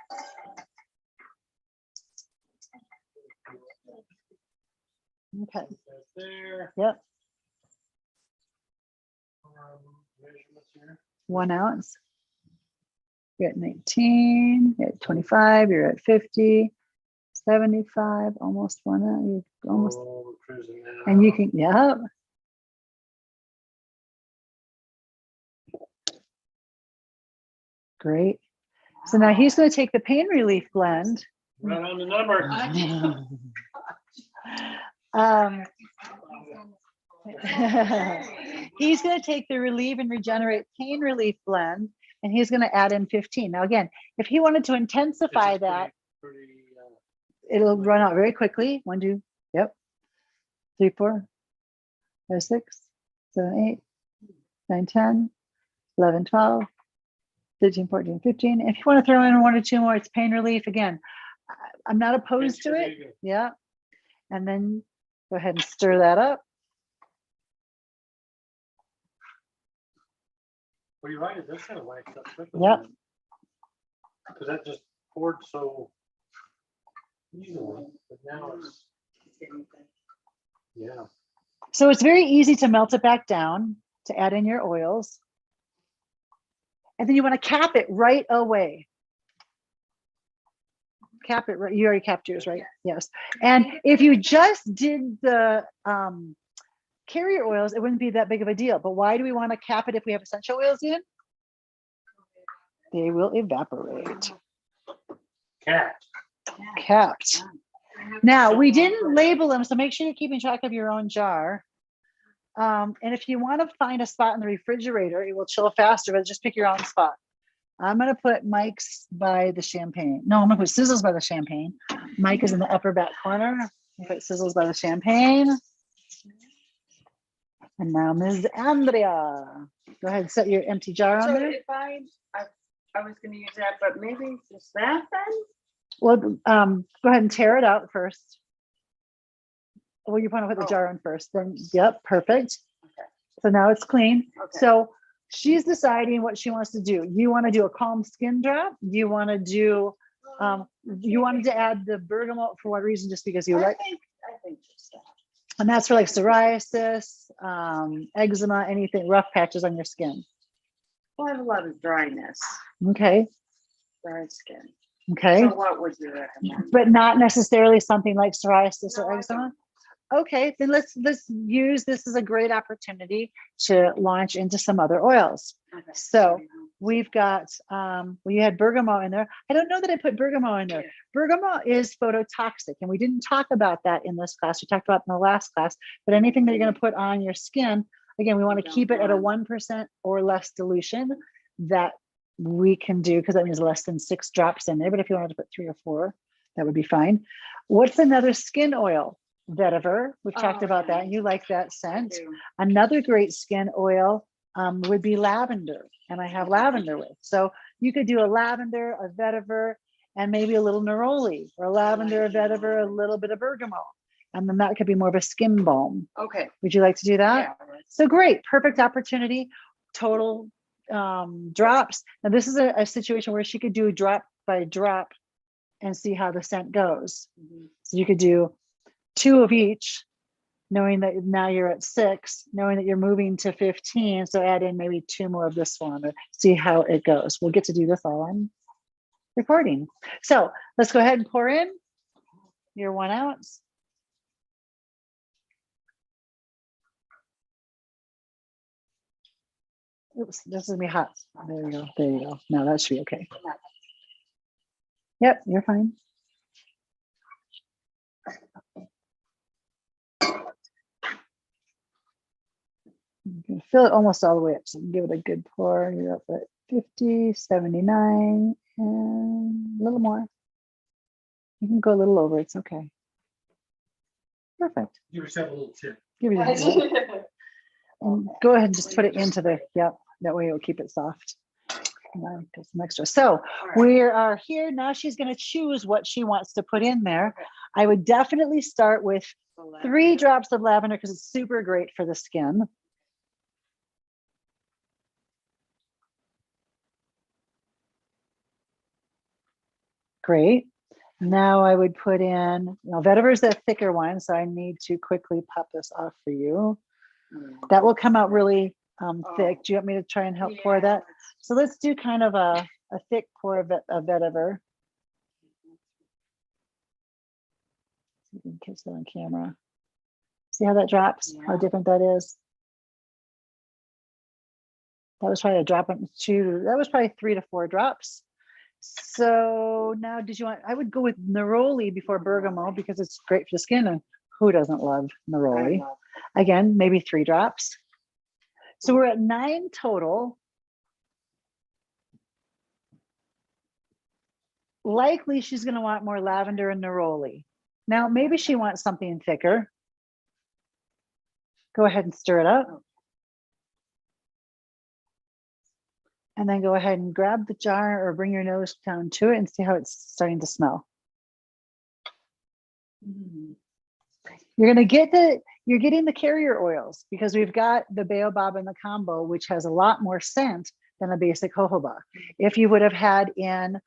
Okay. There. Yep. Measurements here. 1 ounce. You're at 19. You're at 25. You're at 50. 75. Almost 1 ounce. You're almost. Oh, we're cruising now. And you can. Yeah. Great. So now he's going to take the pain relief blend. Right on the number. He's going to take the Relieve and Regenerate Pain Relief blend, and he's going to add in 15. Now, again, if he wanted to intensify that, Pretty, it'll run out very quickly. 1, 2, yep. 3, 4, 5, 6, 7, 8, 9, 10, 11, 12, 13, 14, 15. If you want to throw in 1 or 2 more, it's pain relief. Again, I'm not opposed to it. Yeah. And then go ahead and stir that up. Well, you're right, it does kind of wax up quickly. Yep. Because that just poured so easily, but now it's, yeah. So it's very easy to melt it back down, to add in your oils. And then you want to cap it right away. Cap it right. You already capped yours, right? Yes. And if you just did the carrier oils, it wouldn't be that big of a deal. But why do we want to cap it if we have essential oils in? They will evaporate. Cat. Capped. Now, we didn't label them, so make sure you're keeping track of your own jar. And if you want to find a spot in the refrigerator, it will chill faster, but just pick your own spot. I'm going to put Mike's by the champagne. No, I'm going to put Sizzles by the champagne. Mike is in the upper back corner. I'll put Sizzles by the champagne. And now Ms. Andrea. Go ahead and set your empty jar on So there. if I was gonna use that, but maybe just that then? Well, go ahead and tear it out first. Well, you want to put the jar on first, then, yep, perfect. Okay. So now it's clean. Okay. So she's deciding what she wants to do. You want to do a calm skin drop? You want to do, you wanted to add the bergamot for what reason? Just because you like, I think just that. and that's for like psoriasis, eczema, anything, rough patches on your skin. Well, I have a lot of dryness, Okay, dry skin. okay. So what would you recommend? But not necessarily something like psoriasis No, or I eczema? Okay, then let's use this as a great opportunity to launch into some other oils. Okay. So we've got, well, you had bergamot in there. I don't know that I put bergamot in there. Bergamot is phototoxic, and we didn't talk about that in this class. We talked about it in the last class, but anything that you're going to put on your skin, again, we want to keep it at a 1% or less dilution that we can do, because that means less than 6 drops in there. But if you wanted to put 3 or 4, that would be fine. What's another skin oil? Vetiver. We've talked about that. You like that scent. Another great skin oil would be lavender, and I have lavender with. So you could do a lavender, a vetiver, and maybe a little neroli, or a lavender, a vetiver, a little bit of bergamot. And then that could be more of a skin balm. Okay. Would you like to do that? Yeah. So great, perfect opportunity, total drops. Now this is a situation where she could do drop by drop and see how the scent goes. Mhm. So you could do 2 of each, knowing that now you're at 6, knowing that you're moving to 15. So add in maybe 2 more of this one to see how it goes. We'll get to do this all on recording. So let's go ahead and pour in your 1 ounce. Oops, this is gonna be hot. There you go. There you go. Now that should be okay. Yep, you're fine. You can fill it almost all the way up. So you can give it a good pour. You're up at 50, 79, and a little more. You can go a little over. It's okay. Perfect. Give yourself a little tip. Give it and go ahead and just put it into the, yep, that way it will keep it soft. And get some extra. So we are here now. She's going to choose what she wants to put in there. Okay. I would definitely start with 3 drops of lavender because it's super great for the skin. Great. Now I would put in, vetiver is the thicker one, so I need to quickly pop this off for you. That will come out really thick. Do you want me to try and help pour that? So let's do kind of a thick pour of vetiver. You can catch that on camera. See how that drops? How different that is? That was probably a drop on 2. That was probably 3 to 4 drops. So now did you want, I would go with neroli before bergamot because it's great for the skin, and who doesn't love neroli? Again, maybe 3 drops. So we're at 9 total. Likely she's going to want more lavender and neroli. Now maybe she wants something thicker. Go ahead and stir it up. And then go ahead and grab the jar or bring your nose down to it and see how it's starting to smell. You're going to get you're getting the carrier oils because we've got the Baobab and the Kombo, which has a lot more scent than a basic jojoba. If you would have had in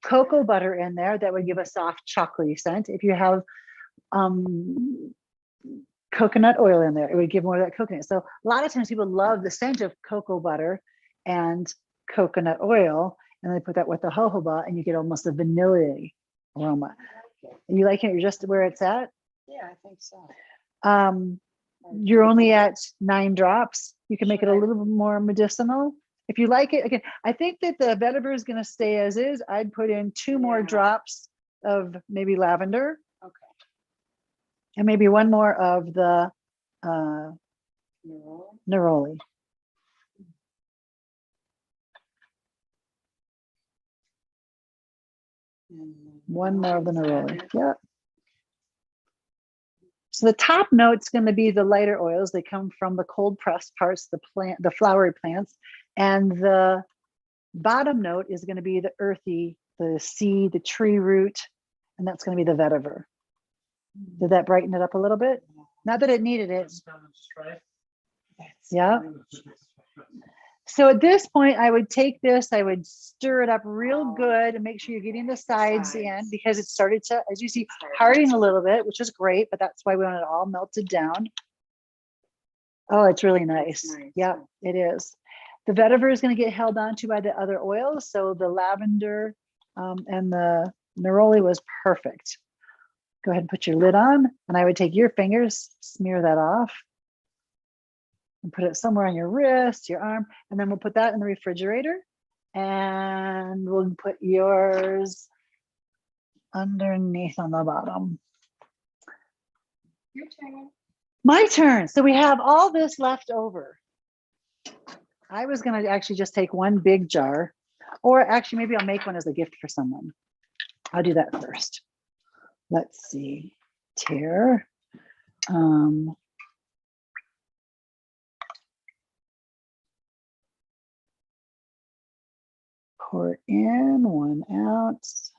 cocoa butter in there, that would give a soft chocolatey scent. If you have coconut oil in there, it would give more of that coconut. So a lot of times people love the scent of cocoa butter and coconut oil, and they put that with the jojoba and you get almost a vanilla aroma. And you like it, you're just where it's at? Yeah, I think so. You're only at 9 drops. You can make it a little bit more medicinal. If you like it, again, I think that the vetiver is going to stay as is. I'd put in 2 more drops of maybe lavender. Okay. And maybe 1 more of the neroli. One more of the neroli. Yeah. So the top note's going to be the lighter oils. They come from the cold pressed parts, the flowery plants, and the bottom note is going to be the earthy, the seed, the tree root, and that's going to be the vetiver. Did that brighten it up a little bit? Not that it needed it. Yeah. So at this point, I would take this, I would stir it up real good and make sure you're getting the sides in, because it started to, as you see, harden a little bit, which is great, but that's why we want it all melted down. Oh, it's really nice. Yeah, it is. The vetiver is going to get held onto by the other oils. So the lavender and the neroli was perfect. Go ahead and put your lid on, and I would take your fingers, smear that off, and put it somewhere on your wrist, your arm, and then we'll put that in the refrigerator, and we'll put yours underneath on the bottom. Your turn. My turn. So we have all this left over. I was going to actually just take 1 big jar, or actually maybe I'll make one as a gift for someone. I'll do that first. Let's see. Tear. Pour in 1 ounce.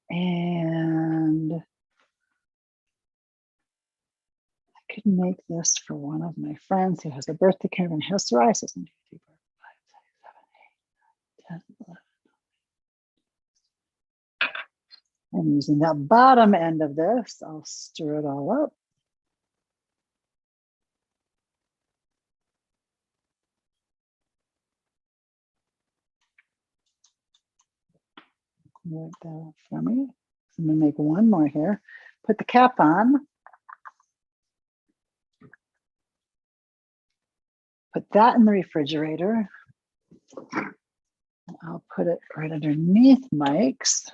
And I could make this for one of my friends who has a birthday card and has psoriasis. 1, 2, 3, 4, 5, 6, 7, 8, 9, 10, 11. I'm using that bottom end of this. I'll stir it all up. Work that out for me. I'm gonna make 1 more here. Put the cap on. Put that in the refrigerator. And I'll put it right underneath Mike's.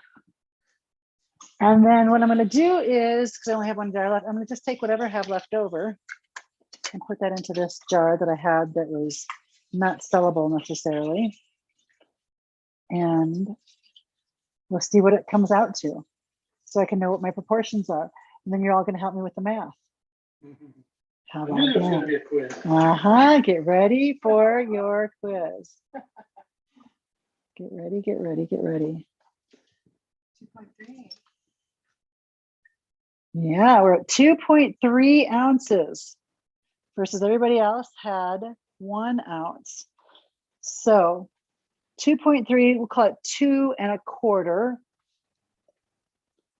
And then what I'm gonna do is, because I only have 1 jar left, I'm gonna just take whatever I have left over and put that into this jar that I had that was not sellable necessarily. And we'll see what it comes out to, so I can know what my proportions are. And then you're all going to help me with the math. How about that? Get ready for your quiz. Get ready, get ready, get ready. 2.3. Yeah, we're at 2.3 ounces versus everybody else had 1 ounce. So 2.3, we'll call it 2 1/4.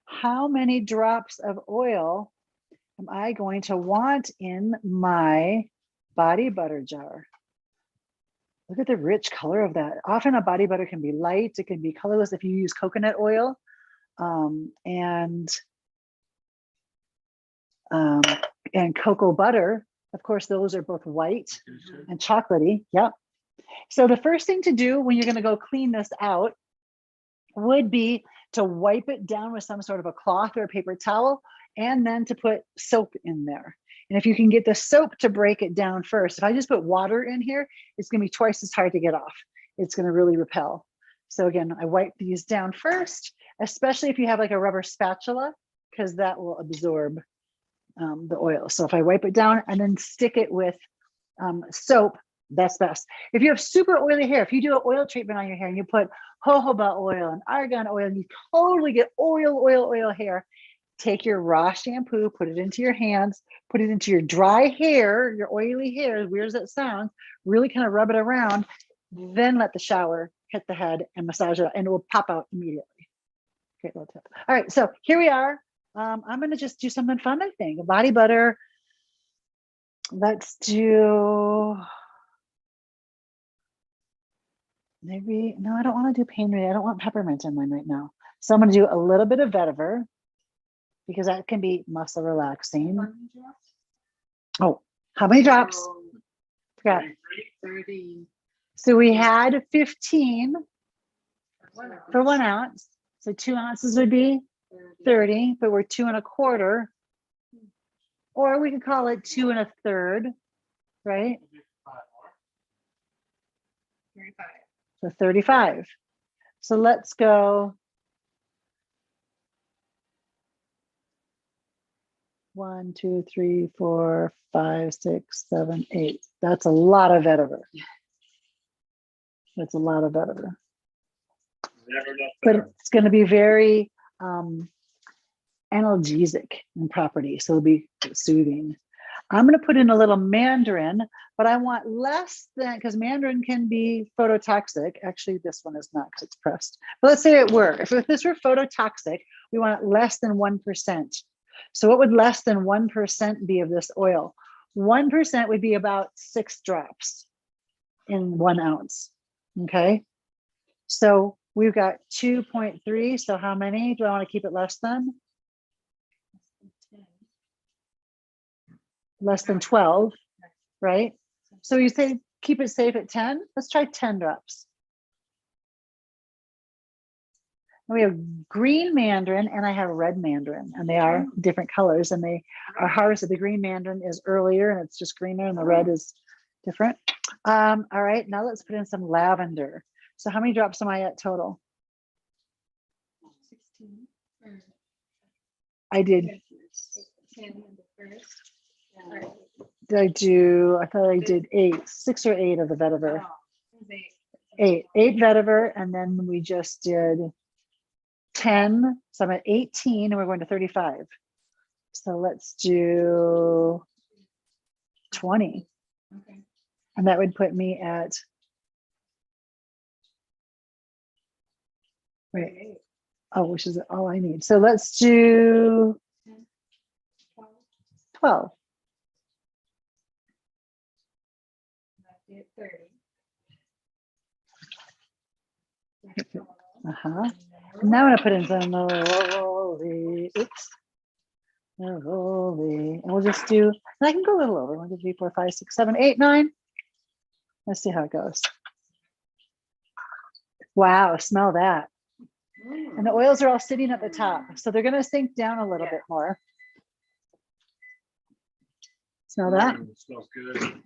How many drops of oil am I going to want in my body butter jar? Look at the rich color of that. Often a body butter can be light, it can be colorless if you use coconut oil. And cocoa butter, of course, those are both white and chocolatey. Yep. So the first thing to do when you're going to go clean this out would be to wipe it down with some sort of a cloth or a paper towel, and then to put soap in there. And if you can get the soap to break it down first, if I just put water in here, it's going to be twice as hard to get off. It's going to really repel. So again, I wipe these down first, especially if you have like a rubber spatula, because that will absorb the oil. So if I wipe it down and then stick it with soap, that's best. If you have super oily hair, if you do an oil treatment on your hair and you put jojoba oil and argan oil, and you totally get oil hair, take your raw shampoo, put it into your hands, put it into your dry hair, your oily hair, as weird as that sounds, really kind of rub it around, then let the shower hit the head and massage it, and it will pop out immediately. Great little tip. All right, so here we are. I'm going to just do something fun, I think. Body butter. Let's do, maybe, no, I don't want to do pain relief. I don't want peppermint in mine right now. So I'm going to do a little bit of vetiver because that can be muscle relaxing. Oh, how many drops? Forgot. 30. So we had 15 for 1 ounce. So 2 ounces would be 30, but we're 2 1/4. Or we could call it 2 1/3, right? 35. So 35. So let's go 1, 2, 3, 4, 5, 6, 7, 8. That's a lot of vetiver. That's a lot of vetiver. But it's going to be very analgesic in property, so it'll be soothing. I'm going to put in a little mandarin, but I want less than, because mandarin can be phototoxic. Actually, this one is not because it's pressed. But let's say it were. If this were phototoxic, we want it less than 1%. So what would less than 1% be of this oil? 1% would be about 6 drops in 1 ounce. Okay. So we've got 2.3. So how many do I want to keep it less than? Less than 12, right? So you say keep it safe at 10. Let's try 10 drops. And we have green mandarin and I have red mandarin, and they are different colors, and they are harvested. The green mandarin is earlier and it's just greener, and the red is different. All right, now let's put in some lavender. So how many drops am I at total? 16. I did. 10 in the first. Did I do? I thought I did 8, 6 or 8 of the vetiver. 8 vetiver, and then we just did 10. So I'm at 18, and we're going to 35. So let's do 20, Okay. and that would put me at, right? Oh, which is all I need. So let's do 12. 30. Now I'm gonna put in some neroli. Oops. Neroli. And we'll just do, and I can go a little over. 1, 2, 3, 4, 5, 6, 7, 8, 9. Let's see how it goes. Wow, smell that. And the oils are all sitting at the top, so they're gonna sink down a little bit more. Smell that? Smells good.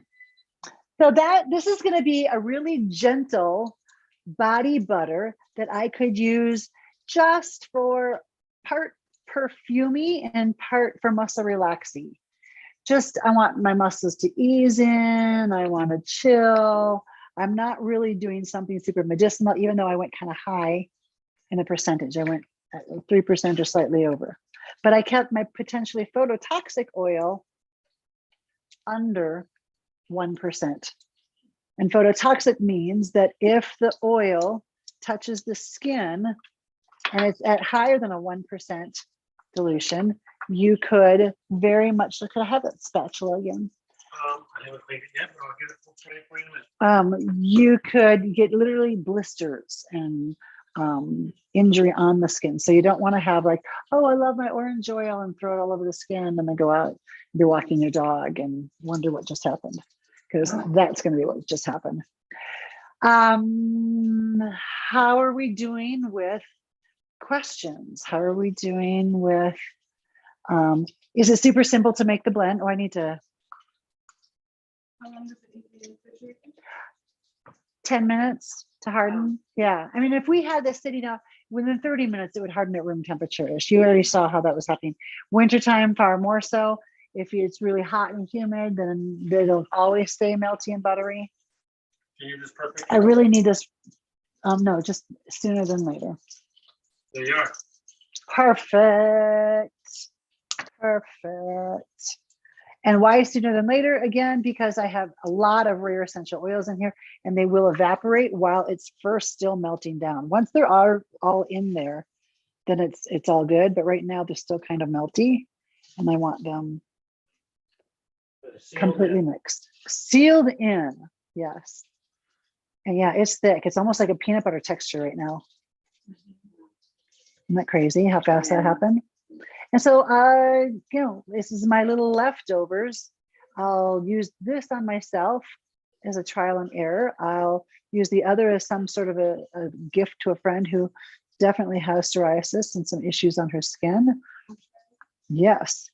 So this is going to be a really gentle body butter that I could use just for part perfumey and part for muscle relaxing. Just, I want my muscles to ease in. I want to chill. I'm not really doing something super medicinal, even though I went kind of high in the percentage. I went at 3% or slightly over, but I kept my potentially phototoxic oil under 1%. And phototoxic means that if the oil touches the skin and it's at higher than a 1% dilution, you could very much, look, I have that spatula again. I haven't cleaned it yet, but I'll get it full 20 minutes. You could get literally blisters and injury on the skin. So you don't want to have like, oh, I love my orange oil, and throw it all over the skin, and then go out, be walking your dog and wonder what just happened, because that's going to be what just happened. How are we doing with questions? How are we doing with, is it super simple to make the blend? Oh, I need to. How long does it need to be in the refrigerator? 10 minutes to harden. Yeah. I mean, if we had this sitting out within 30 minutes, it would harden at room temperature-ish. You already saw how that was happening. Wintertime, far more so. If it's really hot and humid, then it'll always stay melty and buttery. Can you just perfect? I really need this. No, just sooner than later. There you are. Perfect. Perfect. And why sooner than later? Again, because I have a lot of rare essential oils in here and they will evaporate while it's first still melting down. Once they're all in there, then it's all good. But right now they're still kind of melty and I want them completely mixed. Sealed in, yes. And yeah, it's thick. It's almost like a peanut butter texture right now. Isn't that crazy how fast that happened? And so, you know, this is my little leftovers. I'll use this on myself as a trial and error. I'll use the other as some sort of a gift to a friend who definitely has psoriasis and some issues on her skin. Yes.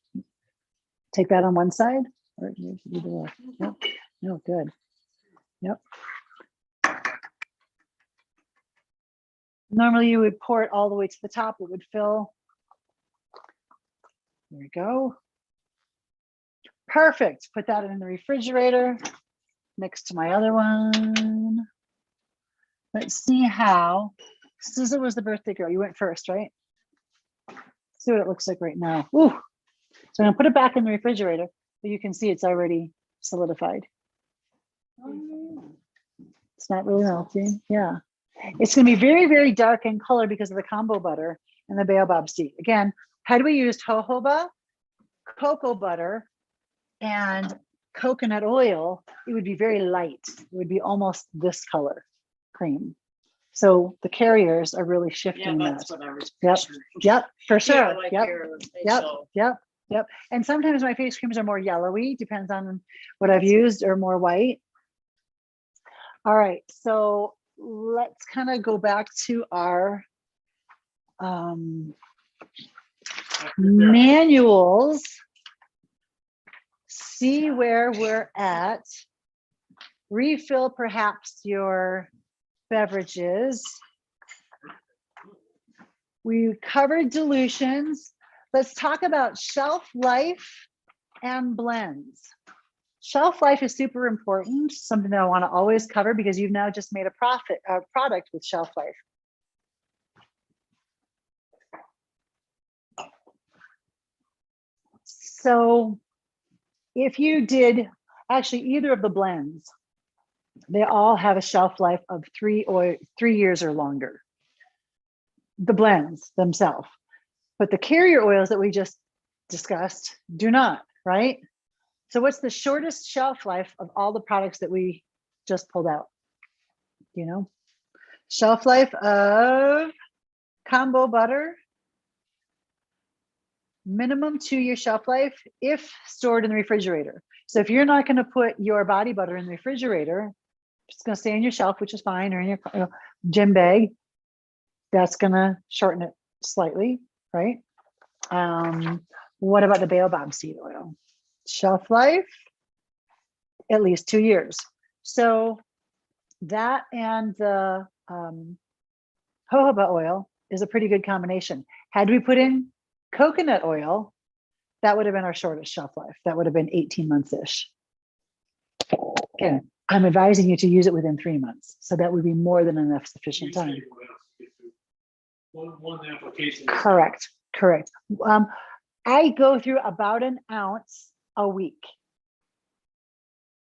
Take that on one side. Or either way. Yep. No, good. Yep. Normally you would pour it all the way to the top. It would fill. There we go. Perfect. Put that in the refrigerator next to my other one. Let's see how. Susan was the birthday girl. You went first, right? See what it looks like right now. Ooh. So I'm gonna put it back in the refrigerator, but you can see it's already solidified. It's not really melting. Yeah. It's gonna be very, very dark in color because of the Kombo butter and the Baobab seed. Again, had we used jojoba, cocoa butter, and coconut oil, it would be very light. It would be almost this color, cream. So the carriers are really shifting that. That's what I was. Yep. picturing. Yep, for sure. Yeah, like Yep. your Yep. facial. Yep. And sometimes my face creams are more yellowy, depends on what I've used, or more white. All right, so let's kind of go back to our manuals, see where we're at, refill perhaps your beverages. We covered dilutions. Let's talk about shelf life and blends. Shelf life is super important, something that I want to always cover because you've now just made a product with shelf life. So if you did actually either of the blends, they all have a shelf life of 3 years or longer. The blends themselves, but the carrier oils that we just discussed do not, right? So what's the shortest shelf life of all the products that we just pulled out? You know, shelf life of Kombo butter, minimum 2-year shelf life if stored in the refrigerator. So if you're not going to put your body butter in the refrigerator, it's going to stay on your shelf, which is fine, or in your gym bag. That's going to shorten it slightly, right? What about the Baobab seed oil? Shelf life, at least 2 years. So that and the jojoba oil is a pretty good combination. Had we put in coconut oil, that would have been our shortest shelf life. That would have been 18 months-ish. Okay, I'm advising you to use it within 3 months. So that would be more than enough sufficient time. One application. Correct. I go through about an ounce a week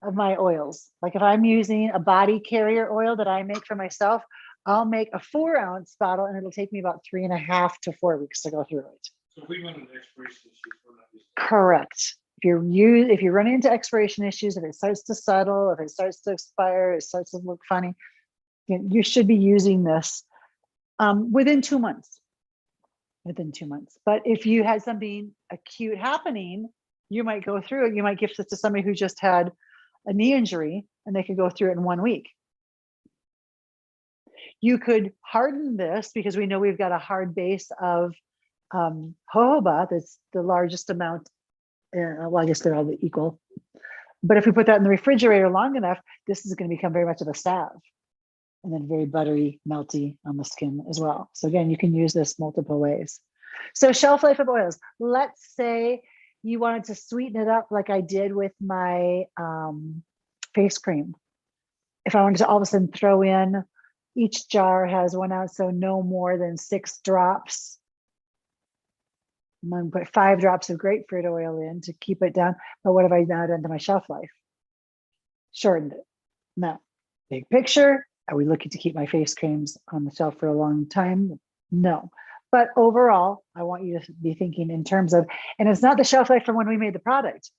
of my oils. Like if I'm using a body carrier oil that I make for myself, I'll make a 4-ounce bottle and it'll take me about 3.5 to 4 weeks to go through it. So if we run into expiration issues, we're not using. Correct. If you're running into expiration issues, if it starts to settle, if it starts to expire, it starts to look funny, you should be using this within 2 months. Within 2 months. But if you had something acute happening, you might go through it. You might gift it to somebody who just had a knee injury and they could go through it in 1 week. You could harden this because we know we've got a hard base of jojoba. That's the largest amount. Well, I guess they're all equal. But if we put that in the refrigerator long enough, this is going to become very much of a salve. and then very buttery, melty on the skin as well. So again, you can use this multiple ways. So shelf life of oils. Let's say you wanted to sweeten it up like I did with my face cream. If I wanted to all of a sudden throw in, each jar has 1 ounce, so no more than 6 drops. I'm going to put 5 drops of grapefruit oil in to keep it down. But what have I now done to my shelf life? Shortened it. No. Big picture, are we looking to keep my face creams on the shelf for a long time? No. But overall, I want you to be thinking in terms of, and it's not the shelf life from when we made the product.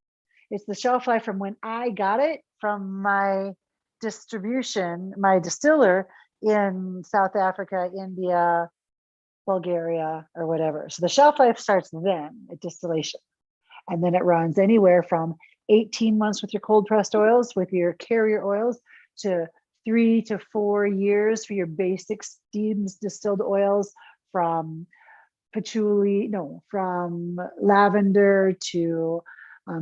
It's the shelf life from when I got it from my distribution, my distiller in South Africa, India, Bulgaria, or whatever. So the shelf life starts then at distillation. And then it runs anywhere from 18 months with your cold pressed oils, with your carrier oils, to 3 to 4 years for your basic steamed distilled oils, from patchouli, no, from lavender to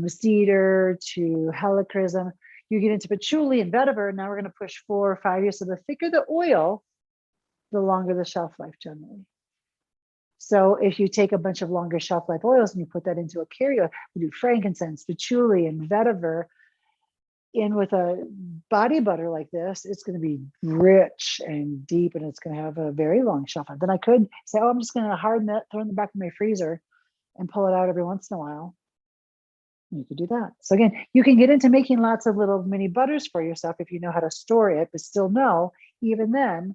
cedar to helichrysum. You get into patchouli and vetiver. Now we're going to push 4 or 5 years. So the thicker the oil, the longer the shelf life generally. So if you take a bunch of longer shelf life oils and you put that into a carrier, we do frankincense, patchouli, and vetiver in with a body butter like this, it's going to be rich and deep, and it's going to have a very long shelf life. Then I could say, oh, I'm just going to harden that, throw it in the back of my freezer and pull it out every once in a while. You could do that. So again, you can get into making lots of little mini butters for yourself if you know how to store it, but still know, even then,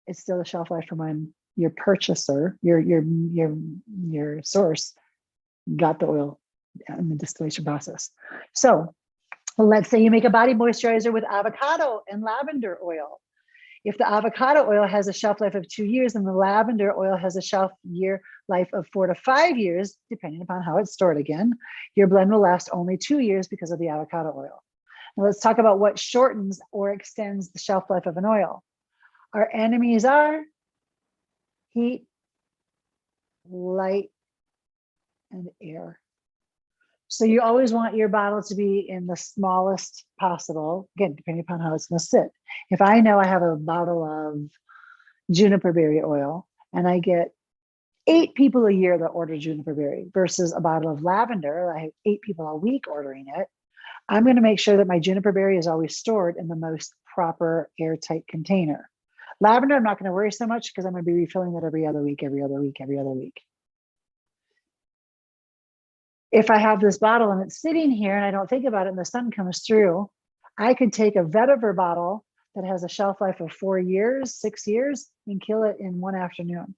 it's still a shelf life from when your purchaser, your source got the oil in the distillation process. So let's say you make a body moisturizer with avocado and lavender oil. If the avocado oil has a shelf life of 2 years and the lavender oil has a shelf life of 4 to 5 years, depending upon how it's stored again, your blend will last only 2 years because of the avocado oil. Now let's talk about what shortens or extends the shelf life of an oil. Our enemies are heat, light, and air. So you always want your bottle to be in the smallest possible, again, depending upon how it's going to sit. If I know I have a bottle of juniper berry oil and I get 8 people a year that order juniper berry versus a bottle of lavender, I have 8 people a week ordering it, I'm going to make sure that my juniper berry is always stored in the most proper airtight container. Lavender, I'm not going to worry so much because I'm going to be refilling it every other week, every other week, every other week. If I have this bottle and it's sitting here and I don't think about it and the sun comes through, I could take a vetiver bottle that has a shelf life of 4 years, 6 years, and kill it in one afternoon.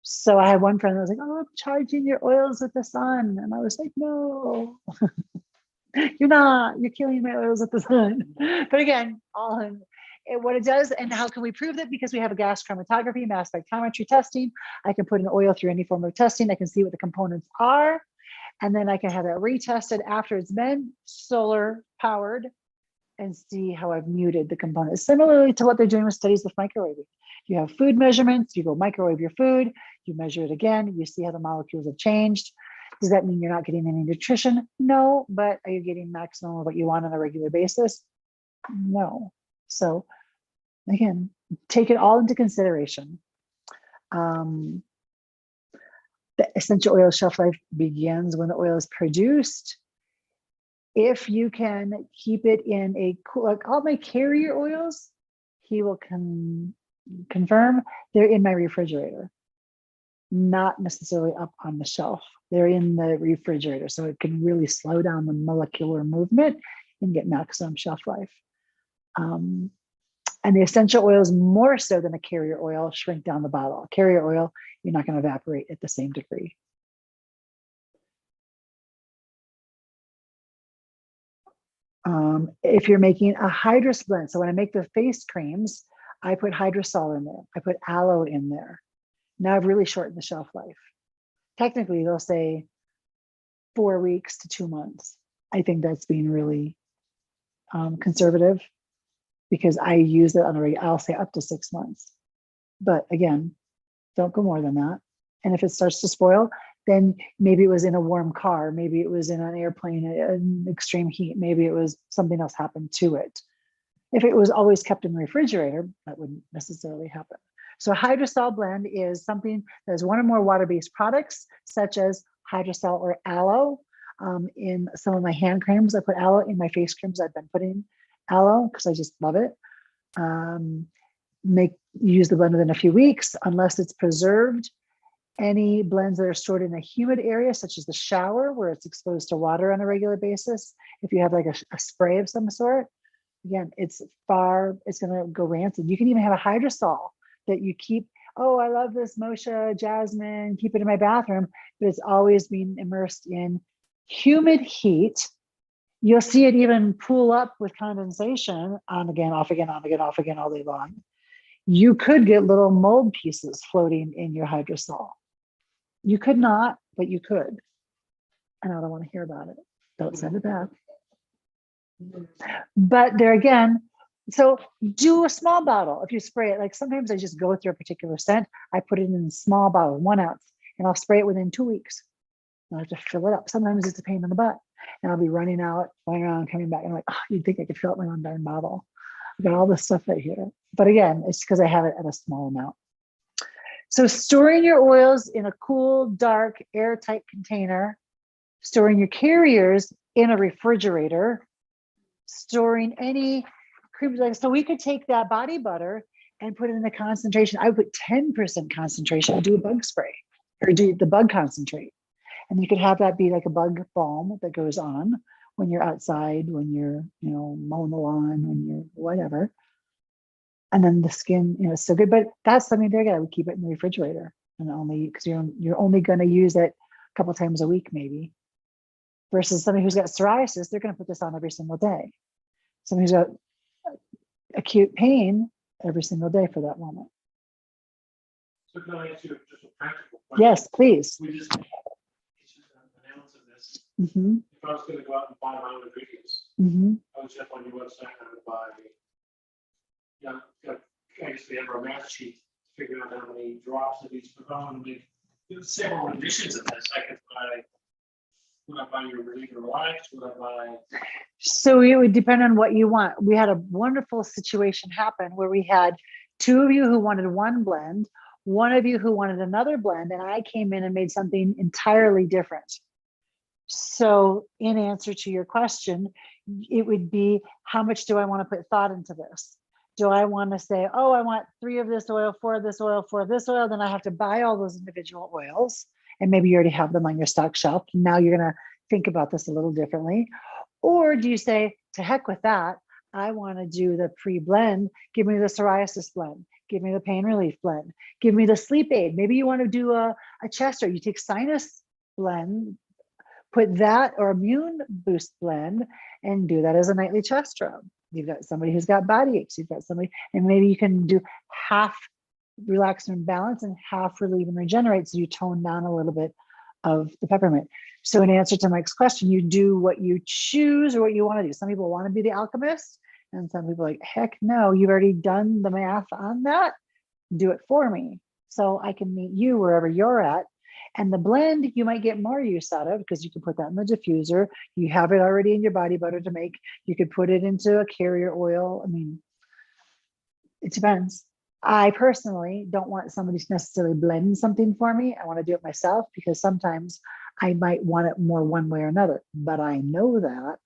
So I had one friend that was like, oh, I'm charging your oils with the sun. And I was like, no, you're not, you're killing my oils with the sun. But again, what it does, and how can we prove that? Because we have a gas chromatography, mass spectrometry testing. I can put an oil through any form of testing. I can see what the components are. And then I can have it retested after it's been solar powered and see how I've muted the components. Similarly to what they're doing with studies with microwaving. You have food measurements, you go microwave your food, you measure it again, you see how the molecules have changed. Does that mean you're not getting any nutrition? No, but are you getting maximum of what you want on a regular basis? No. So again, take it all into consideration. The essential oil shelf life begins when the oil is produced. If you can keep it in a cool, like all my carrier oils, he will confirm they're in my refrigerator, not necessarily up on the shelf. They're in the refrigerator, so it can really slow down the molecular movement and get maximum shelf life. And the essential oils, more so than a carrier oil, shrink down the bottle. Carrier oil, you're not going to evaporate at the same degree. If you're making a Hydrosol blend, so when I make the face creams, I put Hydrosol in there. I put aloe in there. Now I've really shortened the shelf life. Technically, they'll say 4 weeks to 2 months. I think that's being really conservative because I use it on a regular, I'll say up to 6 months. But again, don't go more than that. And if it starts to spoil, then maybe it was in a warm car, maybe it was in an airplane in extreme heat, maybe it was something else happened to it. If it was always kept in the refrigerator, that wouldn't necessarily happen. So Hydrosol Blend is something that is one or more water-based products, such as hydrosol or aloe. In some of my hand creams, I put aloe. In my face creams, I've been putting aloe because I just love it. Use the blend within a few weeks, unless it's preserved. Any blends that are stored in a humid area, such as the shower, where it's exposed to water on a regular basis. If you have like a spray of some sort, again, it's going to go rancid. You can even have a hydrosol that you keep. Oh, I love this Moshe jasmine, keep it in my bathroom, but it's always being immersed in humid heat. You'll see it even pool up with condensation on again, off again, on again, off again all day long. You could get little mold pieces floating in your hydrosol. You could not, but you could. And I don't want to hear about it. Don't send it back. But there again, so do a small bottle. If you spray it, like sometimes I just go through a particular scent, I put it in a small bottle, 1 ounce, and I'll spray it within 2 weeks. I have to fill it up. Sometimes it's a pain in the butt. And I'll be running out, going around, coming back. And I'm like, oh, you'd think I could fill up my own darn bottle. I've got all this stuff right here. But again, it's because I have it at a small amount. So storing your oils in a cool, dark, airtight container, storing your carriers in a refrigerator, storing any creams. Like, so we could take that body butter and put it in the concentration. I would put 10% concentration and do a bug spray or do the bug concentrate. And you could have that be like a bug balm that goes on when you're outside, when you're, mowing the lawn, when you're whatever. And then the skin, is so good. But that's something there again, I would keep it in the refrigerator and only because you're only going to use it a couple times a week, maybe. Versus somebody who's got psoriasis, they're going to put this on every single day. Somebody who's got acute pain every single day for that moment. So can I ask you just a practical question? Yes, please. We just issued an ounce of this. Mm-hmm. If I was going to go out and buy my own ingredients, Mm-hmm. I would check on your website and I would buy, I guess we have our math sheet to figure out how many drops of each. But I want to make several editions of this. I could buy. Would I buy your regular wax? Would I buy? So it would depend on what you want. We had a wonderful situation happen where we had 2 of you who wanted one blend, 1 of you who wanted another blend, and I came in and made something entirely different. So in answer to your question, it would be, how much do I want to put thought into this? Do I want to say, oh, I want 3 of this oil, 4 of this oil, 4 of this oil, then I have to buy all those individual oils. And maybe you already have them on your stock shelf. Now you're going to think about this a little differently. Or do you say, to heck with that, I want to do the pre-blend, give me the psoriasis blend, give me the pain relief blend, give me the sleep aid. Maybe you want to do a chest, or you take sinus blend, put that, or immune boost blend, and do that as a nightly chest rub. You've got somebody who's got body aches, you've got somebody, and maybe you can do half relax and balance and half relieve and regenerate, so you tone down a little bit of the peppermint. So in answer to Mike's question, you do what you choose or what you want to do. Some people want to be the alchemist, and some people are like, heck no, you've already done the math on that, do it for me so I can meet you wherever you're at. And the blend, you might get more use out of because you can put that in the diffuser. You have it already in your body butter to make. You could put it into a carrier oil. I mean, it depends. I personally don't want somebody to necessarily blend something for me. I want to do it myself because sometimes I might want it more one way or another, but I know that.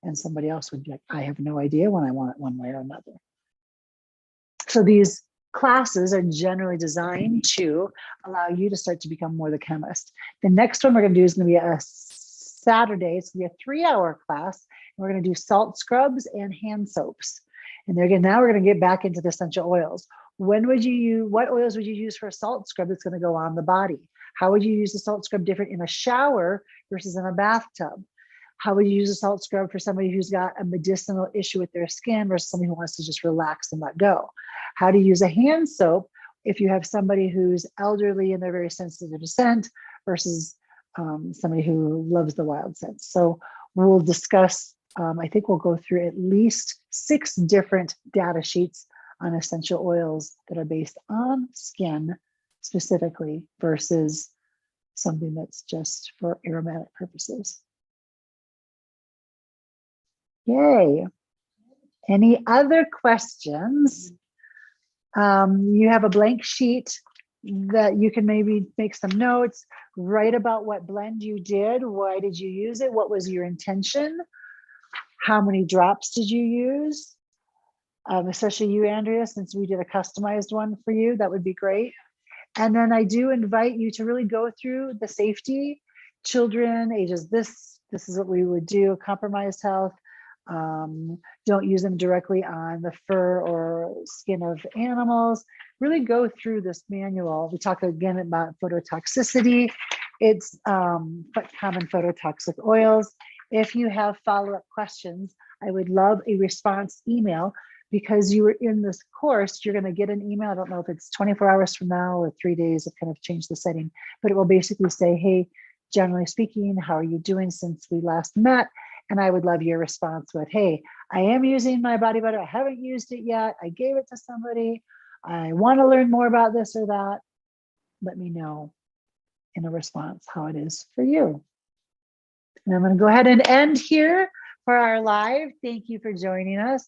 And somebody else would be like, I have no idea when I want it one way or another. So these classes are generally designed to allow you to start to become more the chemist. The next one we're going to do is going to be a Saturday. It's going to be a 3-hour class. And we're going to do salt scrubs and hand soaps. And there again, now we're going to get back into the essential oils. When would you use, what oils would you use for a salt scrub that's going to go on the body? How would you use a salt scrub different in a shower versus in a bathtub? How would you use a salt scrub for somebody who's got a medicinal issue with their skin versus somebody who wants to just relax and let go? How to use a hand soap if you have somebody who's elderly and they're very sensitive to scent versus somebody who loves the wild scent. So we'll discuss, I think we'll go through at least 6 different data sheets on essential oils that are based on skin specifically versus something that's just for aromatic purposes. Yay. Any other questions? You have a blank sheet that you can maybe make some notes, write about what blend you did. Why did you use it? What was your intention? How many drops did you use? Especially you, Andrea, since we did a customized one for you, that would be great. And then I do invite you to really go through the safety. Children ages this is what we would do, compromised health. Don't use them directly on the fur or skin of animals. Really go through this manual. We talk again about phototoxicity. It's common phototoxic oils. If you have follow-up questions, I would love a response email, because you were in this course, you're going to get an email. I don't know if it's 24 hours from now or 3 days. I've kind of changed the setting, but it will basically say, hey, generally speaking, how are you doing since we last met? And I would love your response with, hey, I am using my body butter. I haven't used it yet. I gave it to somebody. I want to learn more about this or that. Let me know in a response how it is for you. And I'm going to go ahead and end here for our live. Thank you for joining us.